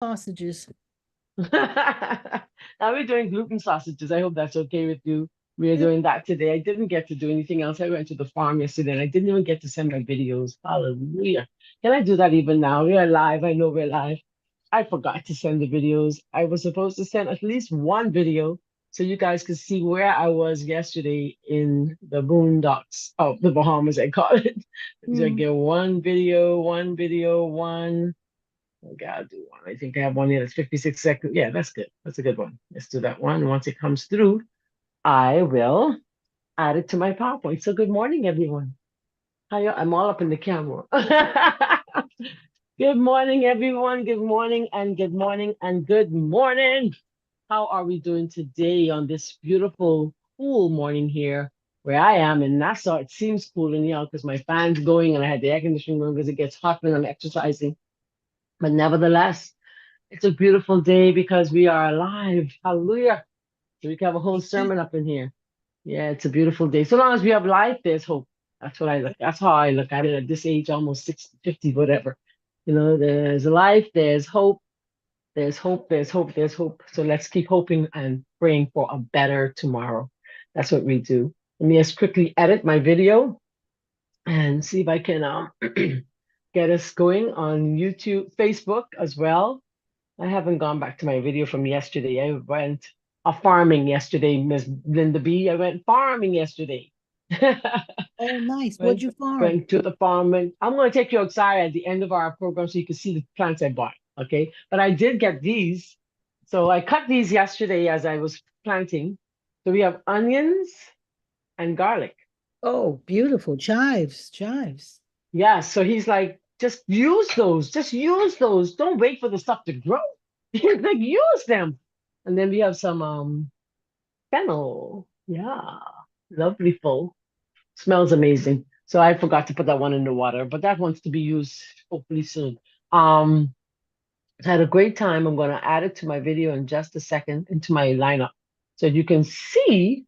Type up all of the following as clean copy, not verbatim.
Sausages. Now we're doing gluten sausages. I hope that's okay with you. We are Yeah. doing that today. I didn't get to do anything else. I went to the farm yesterday and I didn't even get to send my videos. Hallelujah. Can I do that even now? We are live. I know we're live. I forgot to send the videos. I was supposed to send at least one video so you guys could see where I was yesterday in the boondocks of the Bahamas, I call it. So I Mm. get one video, one video, one. Okay, I'll do one. I think I have one here that's 56 seconds. Yeah, that's good. That's a good one. Let's do that one. Once it comes through, I will add it to my PowerPoint. So good morning, everyone. I'm all up in the camera. Good morning, everyone. Good morning and good morning and good morning. How are we doing today on this beautiful, cool morning here where I am in Nassau? It seems cool in here because my fan's going and I had the air conditioning going because it gets hot when I'm exercising. But nevertheless, it's a beautiful day because we are alive. Hallelujah. So we can have a whole Amen. sermon up in here. Yeah, it's a beautiful day. So long as we have life, there's hope. That's what I look. That's how I look at it at this age, almost 60, 50, whatever. There's life, there's hope, there's hope, there's hope, there's hope. So let's keep hoping and praying for a better tomorrow. That's what we do. Let me just quickly edit my video and see if I can get us going on YouTube, Facebook as well. I haven't gone back to my video from yesterday. I went farming yesterday, Miss Linda B. I went farming yesterday. Oh, nice. What'd went you farm? went to the farm and I'm going to take you outside at the end of our program so you can see the plants I bought. Okay, but I did get these, so I cut these yesterday as I was planting. So we have onions and garlic. Oh, beautiful. Chives, chives. Yeah, so he's like, just use those. Just use those. Don't wait for the stuff to grow. He's like, use them. And then we have some fennel. Yeah, lovely full. Smells amazing. So I forgot to put that one in the water, but that wants to be used hopefully soon. Um, I had a great time. I'm going to add it to my video in just a second into my lineup. So you can see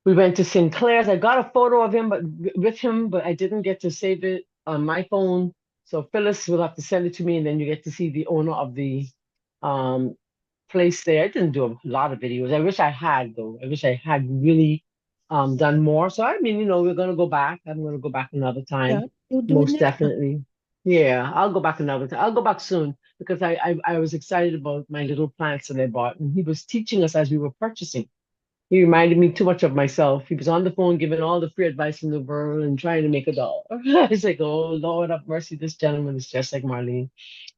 we went to Sinclair's. I got a photo of him, but with him, but I didn't get to save it on my phone. So Phyllis will have to send it to me, and then you get to see the owner of the um, place there. I didn't do a lot of videos. I wish I had though. I wish I had really done more. So I mean, we're gonna go back. I'm gonna go back another Yeah, time, you'll do it most next time. definitely. Yeah, I'll go back another time. I'll go back soon because I was excited about my little plants that I bought, and he was teaching us as we were purchasing. He reminded me too much of myself. He was on the phone giving all the free advice in the world and trying to make a dollar. I was like, oh Lord have mercy, this gentleman is just like Marlene.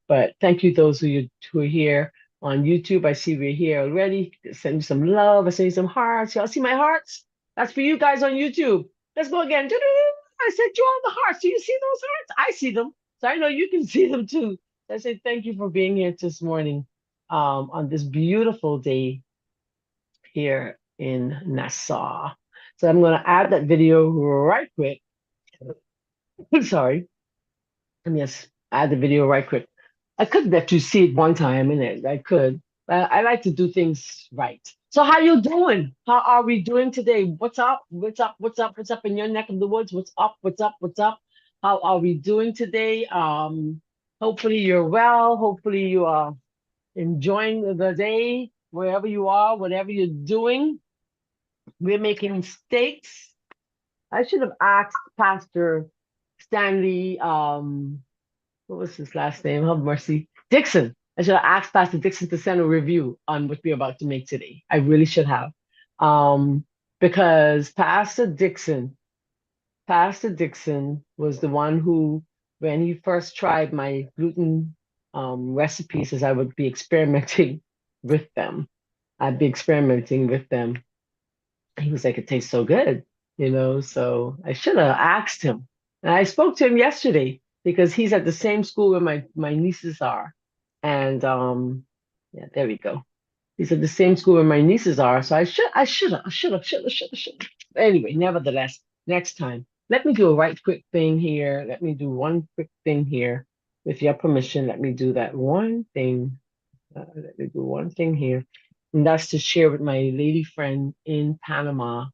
But thank you those who are here on YouTube. I see we're here already. Send me some love. I send you some hearts. Y'all see my hearts? That's for you guys on YouTube. Let's go again. I sent you all the hearts. Do you see those hearts? I see them. So I know you can see them too. So I say thank you for being here this morning on this beautiful day here in Nassau. So I'm going to add that video right quick. Sorry. Let me just add the video right quick. I could let you see it one time in it. I could. But I like to do things right. So how you doing? How are we doing today? What's up? What's up? What's up? What's up in your neck of the woods? What's up? What's up? What's up? How are we doing today? Hopefully you're well. Hopefully you are enjoying the day wherever you are, whatever you're doing. We're making steaks. I should have asked Pastor Stanley, what was his last name? Have mercy. Dixon. I should have asked Pastor Dixon to send a review on what we're about to make today. I really should have. Um, because Pastor Dixon was the one who, when he first tried my gluten recipes, as I would be experimenting with them, I'd be experimenting with them. He was like, it tastes so good. So I should have asked him. And I spoke to him yesterday because he's at the same school where my nieces are. And yeah, there we go. He's at the same school where my nieces are. So I should have. Anyway, nevertheless, next time. Let me do a right quick thing here. Let me do one quick thing here. With your permission, let me do that one thing. Let me do one thing here. And that's to share with my lady friend in Panama.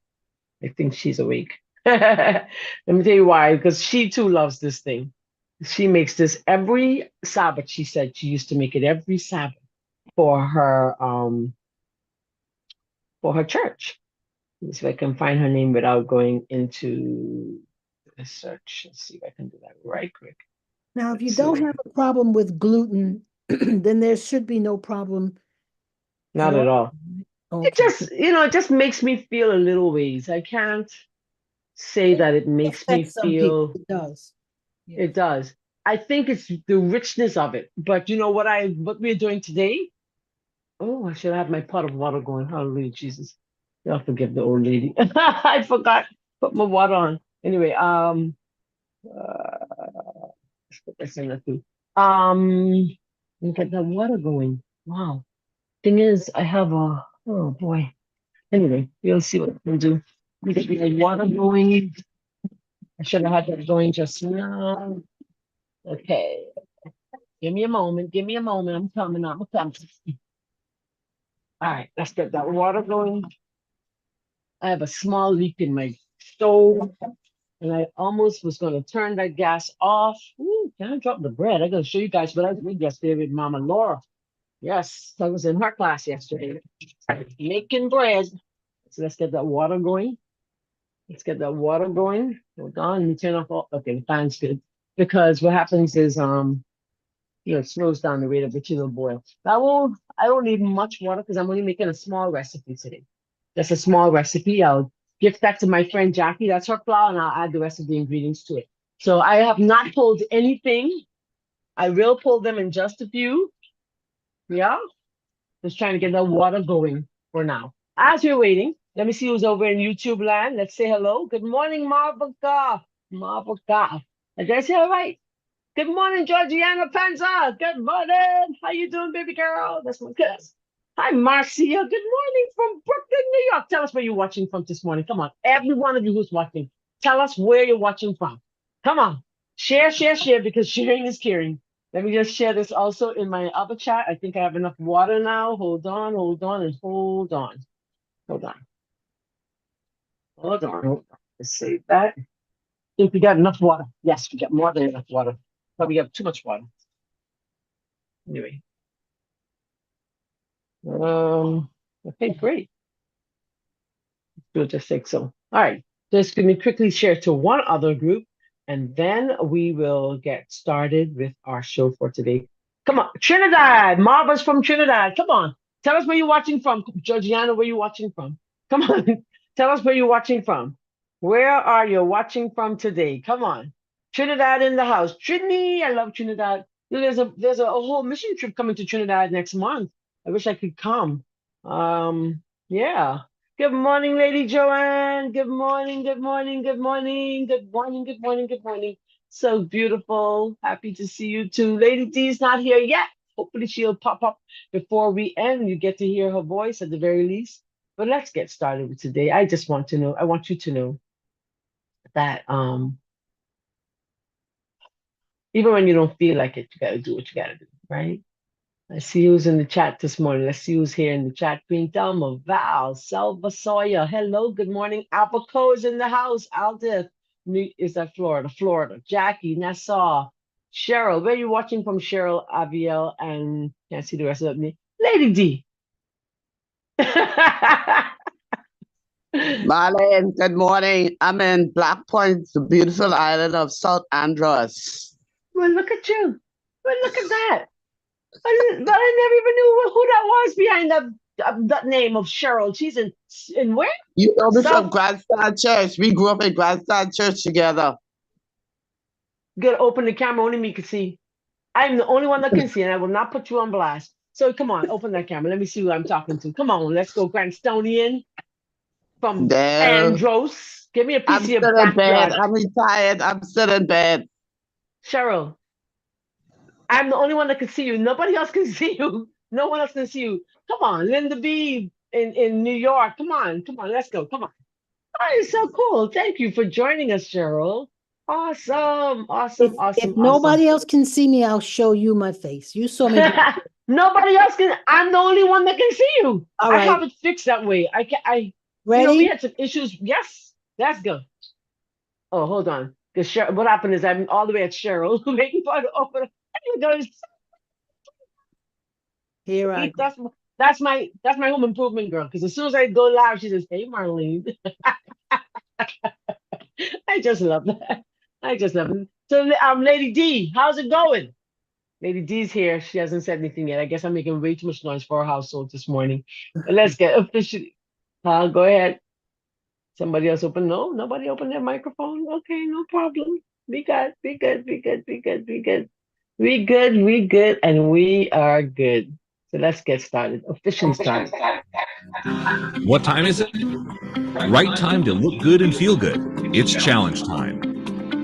I think she's awake. Let me tell you why, because she too loves this thing. She makes this every Sabbath. She said she used to make it every Sabbath for her church. Let's see if I can find her name without going into the search. Let's see if I can do that right quick. Now, if you Let's see. don't have a problem with gluten, then there should be no problem at Not at all. all. It Okay. just, it just makes me feel a little ways. I can't say It that it makes me affects some people. feel It does. it Yes. does. I think it's the richness of it. But you know what we're doing today? Oh, I should have my pot of water going. Hallelujah, Jesus. Y'all forgive the old lady. I forgot put my water on. Anyway, let's put this in the food. Get the water going. Wow. Thing is, I have a oh boy. Anyway, we'll see what we can do. Let me get the water going. I should have had that going just now. Okay. Give me a moment. Give me a moment. I'm coming. I'm coming. All right, let's get that water going. I have a small leak in my stove, and I almost was going to turn that gas off. Ooh, can I drop the bread? I got to show you guys what I did yesterday with Mama Laura. Yes, I was in her class yesterday, making bread. So let's get that water going. Let's get that water going. Hold on, let me turn off all. Okay, the fan's good. Because what happens is, it slows down the rate at which it'll boil. I don't need much water because I'm only making a small recipe today. Just a small recipe. I'll gift that to my friend Jackie. That's her flour, and I'll add the rest of the ingredients to it. So I have not pulled anything. I will pull them in just a few. Yeah. Just trying to get the water going for now. As you're waiting, let me see who's over in YouTube land. Let's say hello. Good morning, Marvaka. Marvaka. Did I say all right? Good morning, Georgiana Penza. Good morning. How you doing, baby girl? That's my kiss. Hi, Marcia. Good morning from Brooklyn, New York. Tell us where you're watching from this morning. Come on, every one of you who's watching, tell us where you're watching from. Come on, share, share, share, because sharing is caring. Let me just share this also in my other chat. I think I have enough water now. Hold on, hold on, and hold on. Hold on. Hold on. Hold on. Let's save that. Think we got enough water. Yes, we got more than enough water. But we have too much water. Anyway. Okay, great. We'll just take so. All right. Just going to quickly share to one other group, and then we will get started with our show for today. Come on, Trinidad. Marva's from Trinidad. Come on. Tell us where you're watching from. Georgiana, where you watching from? Come on. Tell us where you're watching from. Where are you watching from today? Come on. Trinidad in the house. Trini, I love Trinidad. There's a whole mission trip coming to Trinidad next month. I wish I could come. Yeah. Good morning, Lady Joanne. Good morning, good morning, good morning, good morning, good morning, good morning. So beautiful. Happy to see you too. Lady D's not here yet. Hopefully she'll pop up before we end. You get to hear her voice at the very least. But let's get started with today. I want you to know that even when you don't feel like it, you gotta do what you gotta do, right? Let's see who's in the chat this morning. Let's see who's here in the chat. Queen Thelma, Val, Selva Sawyer. Hello, good morning. Alpaco is in the house. Aldith, is that Florida? Florida. Jackie, Nassau, Cheryl. Where are you watching from, Cheryl, Abiel, and can't see the rest of me. Lady D. Marlene, good morning. I'm in Black Point, the beautiful island of South Andros. Well, look at you. Well, look at that. But I never even knew who that was behind that name of Cheryl. She's in where? You know me from South. Grandstar Church. We grew up in Grandstar Church together. Good. Open the camera. Only me can see. I'm the only one that can see, and I will not put you on blast. So come on, open that camera. Let me see who I'm talking to. Come on, let's go, Grandstonian from There. Andros. Give me a piece I'm of your still in bed. backyard, I'm retired. I'm still in bed. Cheryl. I'm the only one that can see you. Nobody else can see you. No one else can see you. Come on, Linda B in New York. Come on, let's go. Come on. Oh, it's so cool. Thank you for joining us, Cheryl. Awesome, awesome, If awesome, awesome. nobody else can see me, I'll show you my face. You saw me before. Nobody else can. I'm the only one that can see you. All I right. have it fixed that way. I can. We Ready? had some issues. Yes, let's go. Oh, hold on. Because what happened is I'm all the way at Cheryl waiting for her to open. And goes, Here I go. that's my home improvement girl. Because as soon as I go live, she says, "Hey, Marlene." I just love that. I just love it. So, Lady D, how's it going? Lady D's here. She hasn't said anything yet. I guess I'm making way too much noise for our household this morning. But let's get officially. Go ahead. Somebody else open? No, nobody opened their microphone. Okay, no problem. Be good, be good, be good, be good, be good. We good, we good, and we are good. So let's get started. Officially started. What time is it? Right time to look good and feel good. It's challenge time.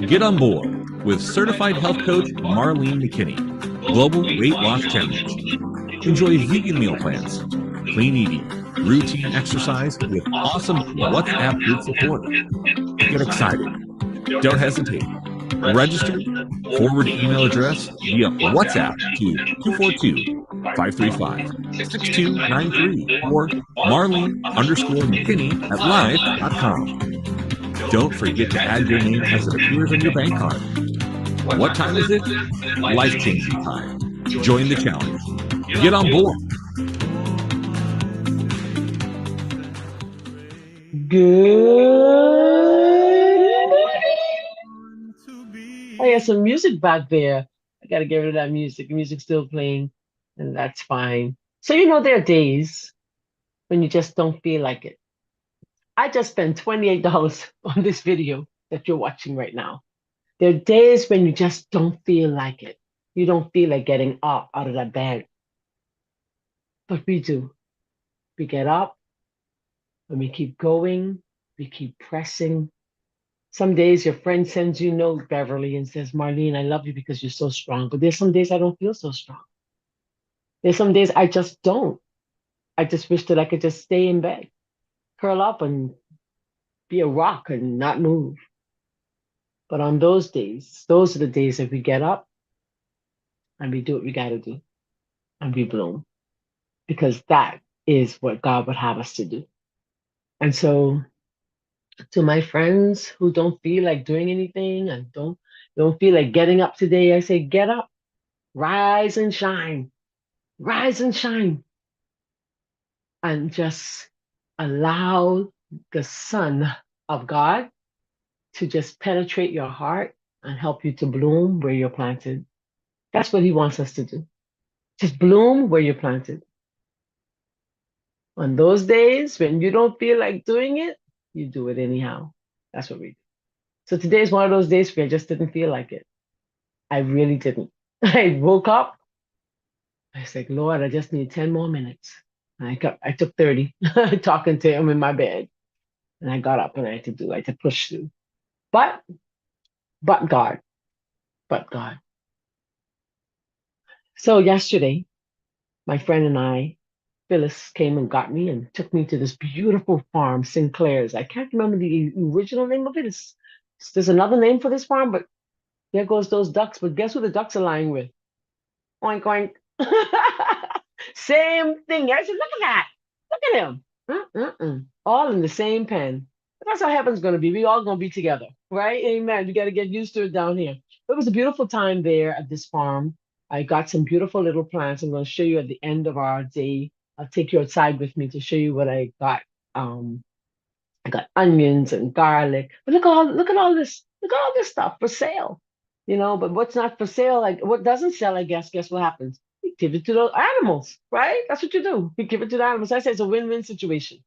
Get on board with certified health coach Marlene McKinney. Global Weight Loss Challenge. Enjoy vegan meal plans, clean eating, routine exercise with awesome WhatsApp group support. Get excited. Don't hesitate. Register, forward email address via WhatsApp to 242-535-6293 or Marlene_McKinney at live.com. Don't forget to add your name as it appears on your bank card. What time is it? Life-changing time. Join the challenge. Get on board. Good. I got some music back there. I gotta get rid of that music. The music's still playing, and that's fine. So there are days when you just don't feel like it. I just spent $28 on this video that you're watching right now. There are days when you just don't feel like it. You don't feel like getting up out of that bed. But we do. We get up and we keep going. We keep pressing. Some days your friend sends you a note, Beverly, and says, "Marlene, I love you because you're so strong." But there's some days I don't feel so strong. There's some days I just don't. I just wish that I could just stay in bed, curl up and be a rock and not move. But on those days, those are the days that we get up and we do what we got to do and we bloom because that is what God would have us to do. And so, to my friends who don't feel like doing anything and don't feel like getting up today, I say, get up, rise and shine, rise and shine, and just allow the Son of God to just penetrate your heart and help you to bloom where you're planted. That's what He wants us to do. Just bloom where you're planted. On those days when you don't feel like doing it, you do it anyhow. That's what we do. So today is one of those days where I just didn't feel like it. I really didn't. I woke up. I was like, Lord, I just need 10 more minutes. And I took 30 talking to Him in my bed. And I got up and I had to push through. But God, but God. So yesterday, my friend and I, Phyllis, came and got me and took me to this beautiful farm, Sinclair's. I can't remember the original name of it. There's another name for this farm, but there goes those ducks. But guess who the ducks are lying with? Oink, oink. Same thing. I said, look at that. Look at him. All in the same pen. That's how heaven's going to be. We all going to be together, right? Amen. We got to get used to it down here. It was a beautiful time there at this farm. I got some beautiful little plants. I'm going to show you at the end of our day. I'll take you outside with me to show you what I got. I got onions and garlic. But look at all this. Look at all this stuff for sale. But what's not for sale, like what doesn't sell, I guess what happens? You give it to the animals, right? That's what you do. You give it to the animals. I say it's a win-win situation.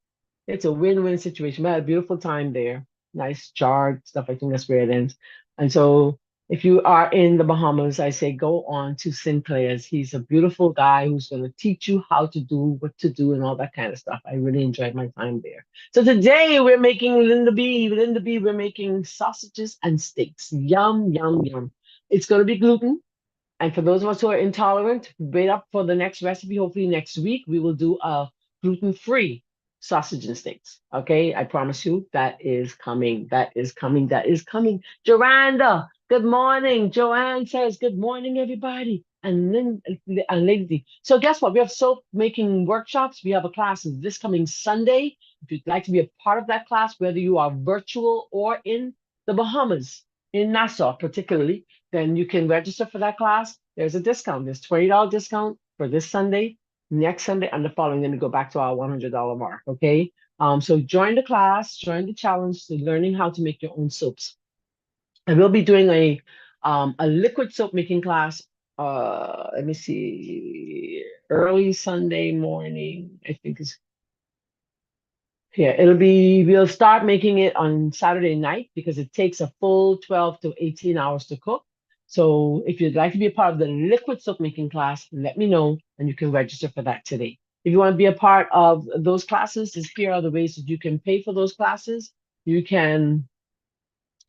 It's a win-win situation. We had a beautiful time there. Nice jarred stuff. I think that's where it ends. And so if you are in the Bahamas, I say go on to Sinclair's. He's a beautiful guy who's going to teach you how to do what to do and all that kind of stuff. I really enjoyed my time there. So today we're making Linda B, we're making sausages and steaks. Yum, yum, yum. It's going to be gluten. And for those of us who are intolerant, wait up for the next recipe. Hopefully next week we will do a gluten-free sausage and steaks. Okay, I promise you that is coming. That is coming. That is coming. Joranda, good morning. Joanne says, good morning, everybody. And then Lady D. So guess what? We have soap making workshops. We have a class this coming Sunday. If you'd like to be a part of that class, whether you are virtual or in the Bahamas, in Nassau particularly, then you can register for that class. There's a discount. There's $20 discount for this Sunday, next Sunday, and the following. Then we go back to our $100 mark. Okay. So join the class, join the challenge to learning how to make your own soaps. I will be doing a liquid soap making class. Let me see, early Sunday morning. I think is we'll start making it on Saturday night because it takes a full 12 to 18 hours to cook. So if you'd like to be a part of the liquid soap making class, let me know and you can register for that today. If you want to be a part of those classes, here are the ways that you can pay for those classes. You can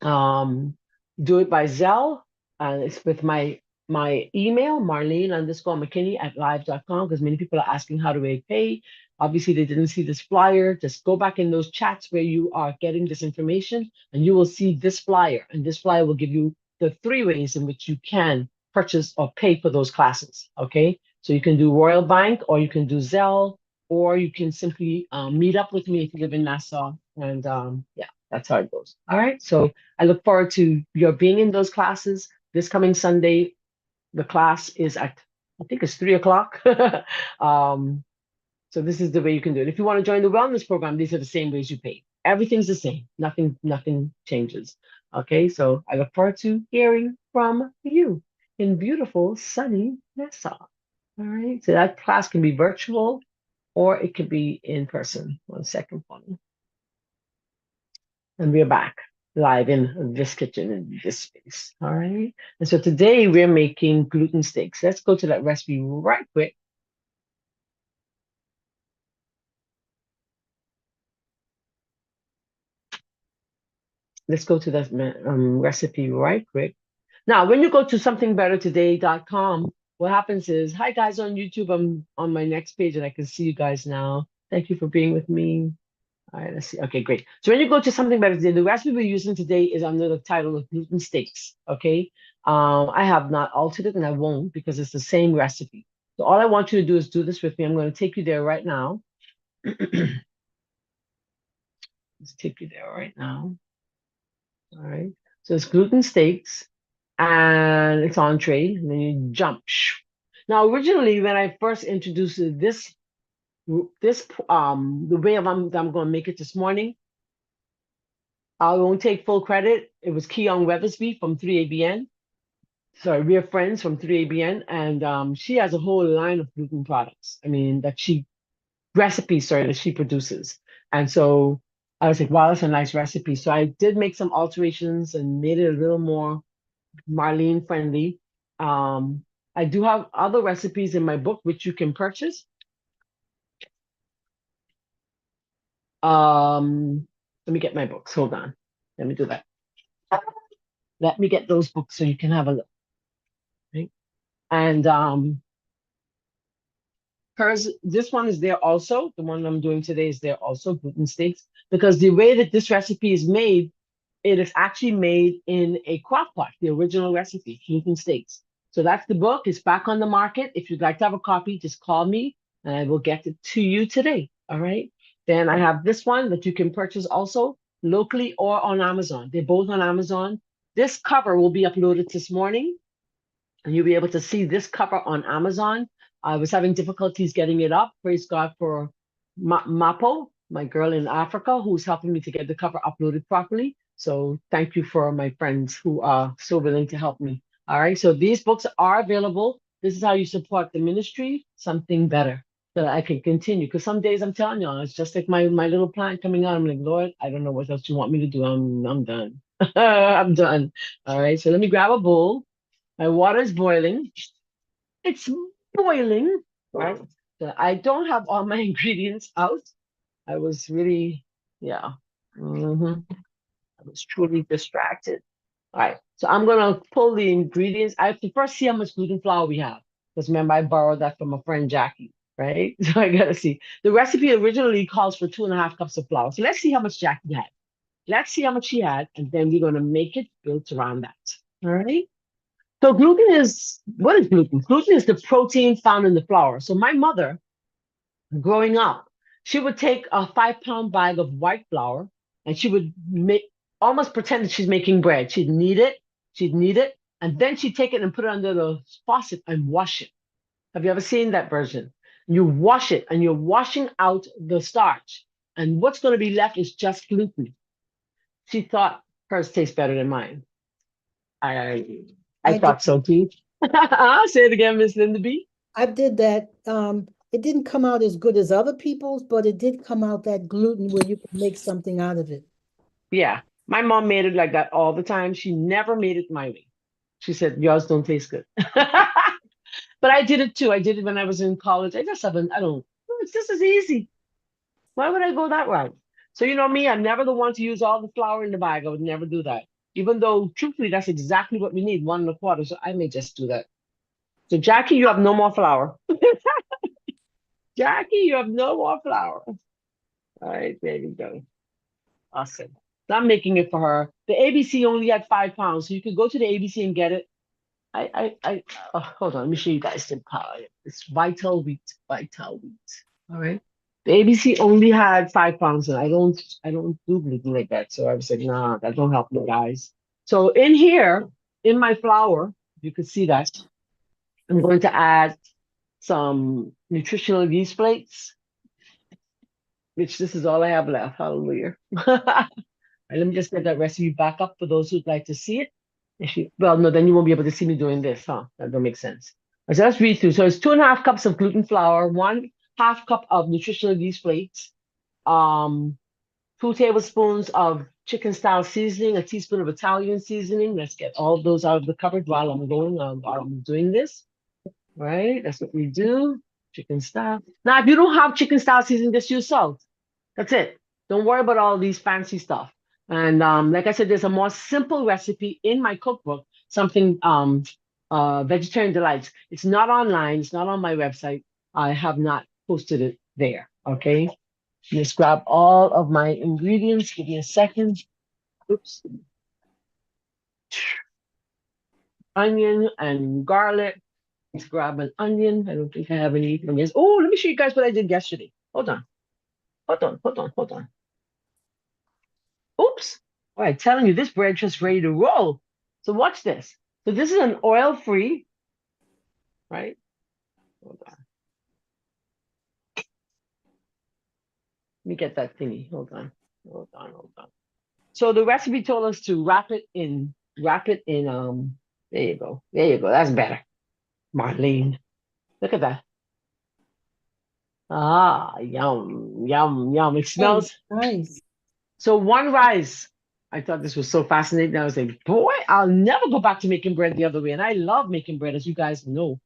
do it by Zelle, and it's with my email, Marlene_McKinney@live.com, because many people are asking how do they pay. Obviously, they didn't see this flyer. Just go back in those chats where you are getting this information, and you will see this flyer. And this flyer will give you the 3 ways in which you can purchase or pay for those classes. Okay, so you can do Royal Bank, or you can do Zelle, or you can simply meet up with me if you live in Nassau. And yeah, that's how it goes. All right, so I look forward to your being in those classes this coming Sunday. The class is at, I think it's 3 o'clock. So this is the way you can do it. If you want to join the wellness program, these are the same ways you pay. Everything's the same. Nothing changes. Okay, so I look forward to hearing from you in beautiful, sunny Nassau. All right, so that class can be virtual or it could be in person. 1 second for me. And we're back live in this kitchen, in this space. All right. And so today we're making gluten steaks. Let's go to that recipe right quick. Let's go to that recipe right quick. Now, when you go to somethingbettertoday.com, what happens is, hi guys on YouTube, I'm on my next page and I can see you guys now. Thank you for being with me. All right, let's see. Okay, great. So when you go to Something Better Today, the recipe we're using today is under the title of gluten steaks. Okay. I have not altered it and I won't because it's the same recipe. So all I want you to do is do this with me. I'm going to take you there right now. Let's take you there right now. All right. So it's gluten steaks and it's entree, and then you jump. Now, originally, when I first introduced the way I'm going to make it this morning, I won't take full credit. It was Keon Weathersby from 3ABN. Sorry, we're friends from 3ABN, and she has a whole line of gluten products. I mean, that she produces. And so I was like, wow, that's a nice recipe. So I did make some alterations and made it a little more Marlene friendly. I do have other recipes in my book which you can purchase. Let me get my books. Hold on. Let me do that. Let me get those books so you can have a look. Right? And this one is there also. The one I'm doing today is there also, gluten steaks, because the way that this recipe is made, it is actually made in a crock pot, the original recipe, gluten steaks. So that's the book. It's back on the market. If you'd like to have a copy, just call me and I will get it to you today. All right. Then I have this one that you can purchase also locally or on Amazon. They're both on Amazon. This cover will be uploaded this morning and you'll be able to see this cover on Amazon. I was having difficulties getting it up. Praise God for Mapo, my girl in Africa, who's helping me to get the cover uploaded properly. So thank you for my friends who are so willing to help me. All right, so these books are available. This is how you support the ministry, something better, so that I can continue. Because some days I'm telling you, it's just like my little plant coming out. I'm like, Lord, I don't know what else you want me to do. I'm done. I'm done. All right, so let me grab a bowl. My water is boiling. It's boiling, right? So I don't have all my ingredients out. I was really, yeah. I was truly distracted. All right, so I'm gonna pull the ingredients. I have to first see how much gluten flour we have. Because remember, I borrowed that from a friend, Jackie, right? So I gotta see. The recipe originally calls for 2.5 cups of flour. So let's see how much Jackie had. Let's see how much she had, and then we're gonna make it built around that. All right. So what is gluten? Gluten is the protein found in the flour. So my mother, growing up, she would take a 5-pound bag of white flour and she would almost pretend that she's making bread. She'd knead it, and then she'd take it and put it under the faucet and wash it. Have you ever seen that version? You wash it, and you're washing out the starch, and what's going to be left is just gluten. She thought hers tastes better than mine. I I thought so too. Say it again, Miss Linda B. I did that. It didn't come out as good as other people's, but it did come out that gluten where you could make something out of it. Yeah, my mom made it like that all the time. She never made it my way. She said, yours don't taste good. But I did it too. I did it when I was in college. I just haven't, I don't, it's just as easy. Why would I go that route? So you know me, I'm never the one to use all the flour in the bag. I would never do that. Even though truthfully, that's exactly what we need, 1 1/4. So I may just do that. So Jackie, you have no more flour. Jackie, you have no more flour. All right, there you go. Awesome. So I'm making it for her. The ABC only had 5 pounds, so you could go to the ABC and get it. Oh, hold on, let me show you guys the power. It's vital wheat, vital wheat. All right. The ABC only had 5 pounds, and I don't do gluten like that. So I was like, nah, that don't help me, guys. So in here, in my flour, you could see that I'm going to add some nutritional yeast flakes, which this is all I have left. Hallelujah. Right, let me just get that recipe back up for those who'd like to see it. Well, no, then you won't be able to see me doing this, huh? That don't make sense. So let's read through. So it's 2.5 cups of gluten flour, 1/2 cup of nutritional yeast flakes, 2 tablespoons of chicken style seasoning, a teaspoon of Italian seasoning. Let's get all of those out of the cupboard while I'm doing this. Right? That's what we do. Chicken style. Now, if you don't have chicken style seasoning, just use salt. That's it. Don't worry about all these fancy stuff. And like I said, there's a more simple recipe in my cookbook, something Vegetarian Delights. It's not online. It's not on my website. I have not posted it there. Okay. Just grab all of my ingredients. Give me a second. Oops. Onion and garlic. Let's grab an onion. I don't think I have any onions. Oh, let me show you guys what I did yesterday. Hold on. Oops. All right, telling you this bread just ready to roll. So watch this. So this is an oil-free, right? Hold on. Let me get that thingy. Hold on. So the recipe told us to wrap it in, there you go. That's better. Marlene. Look at that. Ah, yum, yum, yum. It smells Nice. So 1 rice. I thought this was so fascinating. I was like, boy, I'll never go back to making bread the other way. And I love making bread, as you guys know.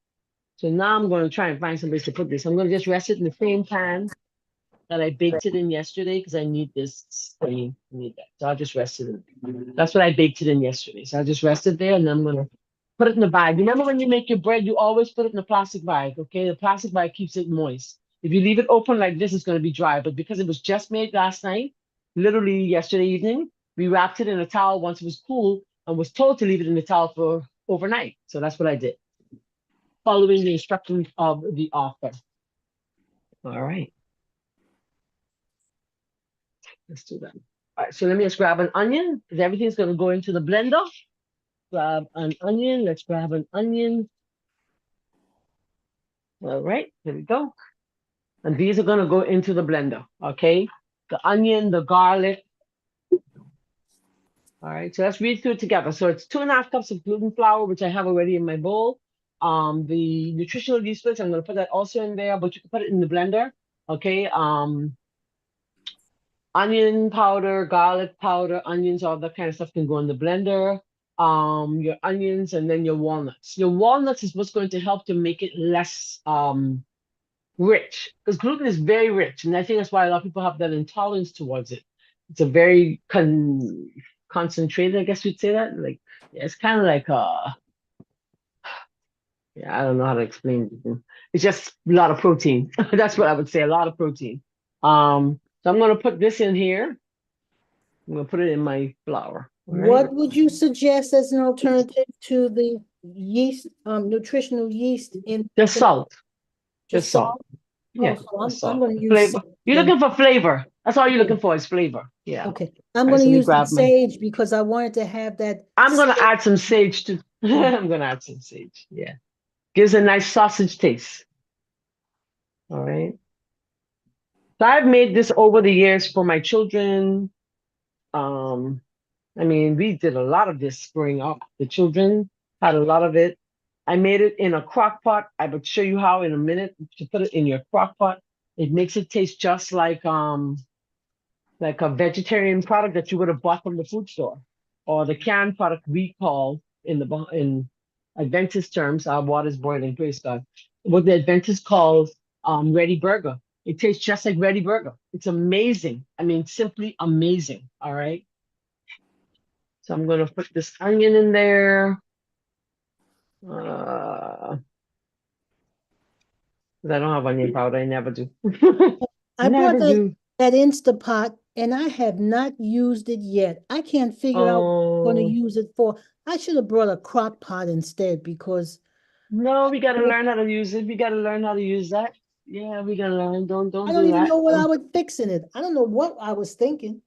So now I'm going to try and find some place to put this. I'm going to just rest it in the same pan that I baked it in yesterday because I need this. I need that. So I'll just rest it in. That's what I baked it in yesterday. So I'll just rest it there and then I'm going to put it in the bag. Remember when you make your bread, you always put it in a plastic bag, okay? The plastic bag keeps it moist. If you leave it open like this, it's going to be dry. But because it was just made last night, literally yesterday evening, we wrapped it in a towel once it was cool and was told to leave it in the towel for overnight. So that's what I did, following the instructions of the author. All right. Let's do that. All right, so let me just grab an onion because everything's going to go into the blender. Grab an onion. Let's grab an onion. All right, here we go. And these are going to go into the blender, okay? The onion, the garlic. All right, so let's read through it together. So it's 2.5 cups of gluten flour, which I have already in my bowl. The nutritional yeast flakes, I'm going to put that also in there, but you can put it in the blender, okay? Onion powder, garlic powder, onions, all that kind of stuff can go in the blender. Your onions and then your walnuts. Your walnuts is what's going to help to make it less rich, because gluten is very rich, and I think that's why a lot of people have that intolerance towards it. It's a very concentrated, I guess you'd say that. Like, yeah, it's kind of like yeah, I don't know how to explain it. It's just a lot of protein. That's what I would say, a lot of protein. So I'm going to put this in here. I'm going to put it in my flour. What would you suggest as an alternative to the yeast, nutritional yeast in Just salt. Just salt? Yeah, So the I'm salt. going to use Flavor. sage You're then. looking for flavor. That's all you're Yeah. looking for is flavor. Yeah. All Okay, I'm right, going to so let me use the grab my. sage because I wanted to have that. I'm gonna add some sage too. Mhm. I'm gonna add some sage. Yeah. Gives a nice sausage taste. All right. So I've made this over the years for my children. Um, I mean, we did a lot of this growing up. The children had a lot of it. I made it in a crock pot. I would show you how in a minute to put it in your crock pot. It makes it taste just like a vegetarian product that you would have bought from the food store, or the canned product we call in Adventist terms. Our water's boiling, praise God. What the Adventist calls Ready Burger. It tastes just like Ready Burger. It's amazing. I mean, simply amazing. All right. So I'm gonna put this onion in there. 'Cause I don't have onion powder. I never do. I bought Never do. that Instapot and I have not used it yet. I can't figure out what I'm going to Oh use it for. I should have brought a crock pot instead because no, we gotta I learn how to use it. We gotta learn how to use that. Yeah, we gotta learn. Don't don't do even that. know what I would fix in it. I don't know what I was thinking.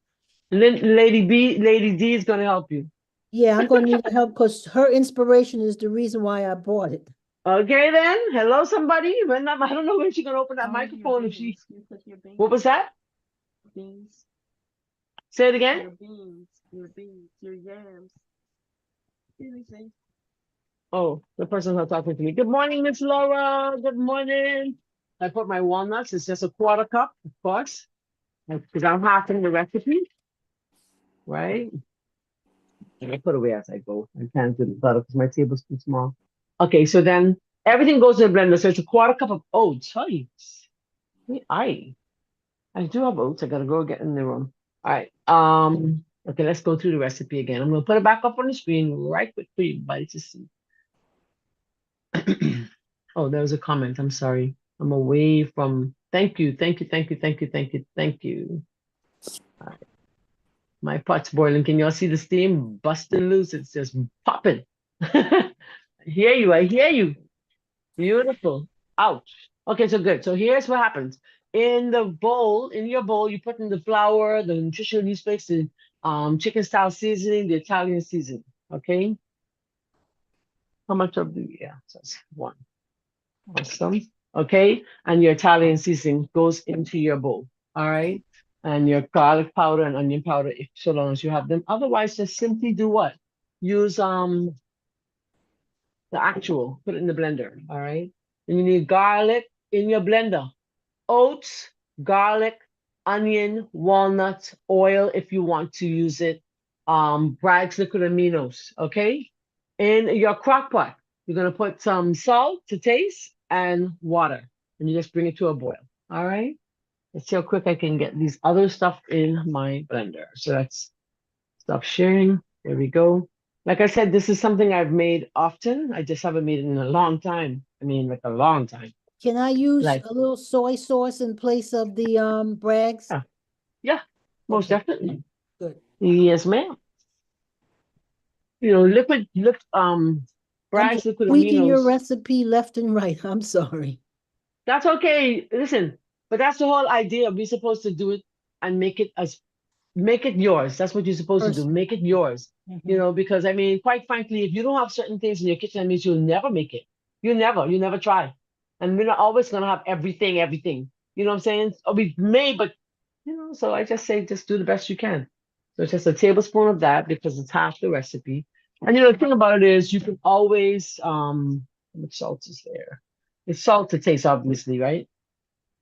Lady D is gonna help you. Yeah, I'm going to need her help because her inspiration is the reason why I bought it. Okay then. Hello, somebody. I don't know when she's gonna open that Oh, your microphone if she. beans. You cook your What was beans. that? Beans. Say it Your again. beans. Your beans. Your yams. Anything. Oh, the person's not talking to me. Good morning, Miss Laura. Good morning. I put my walnuts. It's just a quarter cup, of course, because I'm halving the recipe, right? And I put away as I go. I can't do the butter because my table's too small. Okay, so then everything goes in the blender. So it's a quarter cup of oats. Hey, I do have oats. I gotta go get in the room. All right. Okay, let's go through the recipe again. I'm gonna put it back up on the screen right quick for you everybody to see. Oh, there was a comment. I'm sorry. I'm away from. Thank you, thank you, thank you, thank you, thank you, thank you. All right. My pot's boiling. Can y'all see the steam busting loose? It's just popping. I hear you. I hear you. Beautiful. Ouch. Okay, so good. So here's what happens. In your bowl, you put in the flour, the nutritional yeast flakes, the chicken style seasoning, the Italian seasoning. Okay. How much of the yeah, so that's one. Awesome. Okay. And your Italian seasoning goes into your bowl. All right. And your garlic powder and onion powder, if so long as you have them. Otherwise, just simply do what? Use the actual, put it in the blender. All right. And you need garlic in your blender, oats, garlic, onion, walnuts, oil if you want to use it, Bragg's liquid aminos, okay? In your crock pot, you're gonna put some salt to taste and water, and you just bring it to a boil, all right? Let's see how quick I can get these other stuff in my blender. So that's stop sharing. There we go. Like I said, this is something I've made often. I just haven't made it in a long time. I mean, like a long time. Can I use Like, a little soy sauce in place of the Bragg's? yeah, yeah, most Okay, definitely. good. Yes, ma'am. You know, I'm Bragg's just liquid tweaking your aminos. recipe left and right. I'm sorry. That's okay. Listen, but that's the whole idea. We're supposed to do it and make it yours. That's what you're supposed to do. Personal. Make it yours. You Mhm. know, because I mean, quite frankly, if you don't have certain things in your kitchen, that means you'll never make it. You never try. And we're not always gonna have everything. You know what I'm saying? Or we may, but so I just say just do the best you can. So it's just a tablespoon of that because it's half the recipe. And the thing about it is you can always how much salt is there? It's salt to taste, obviously, right?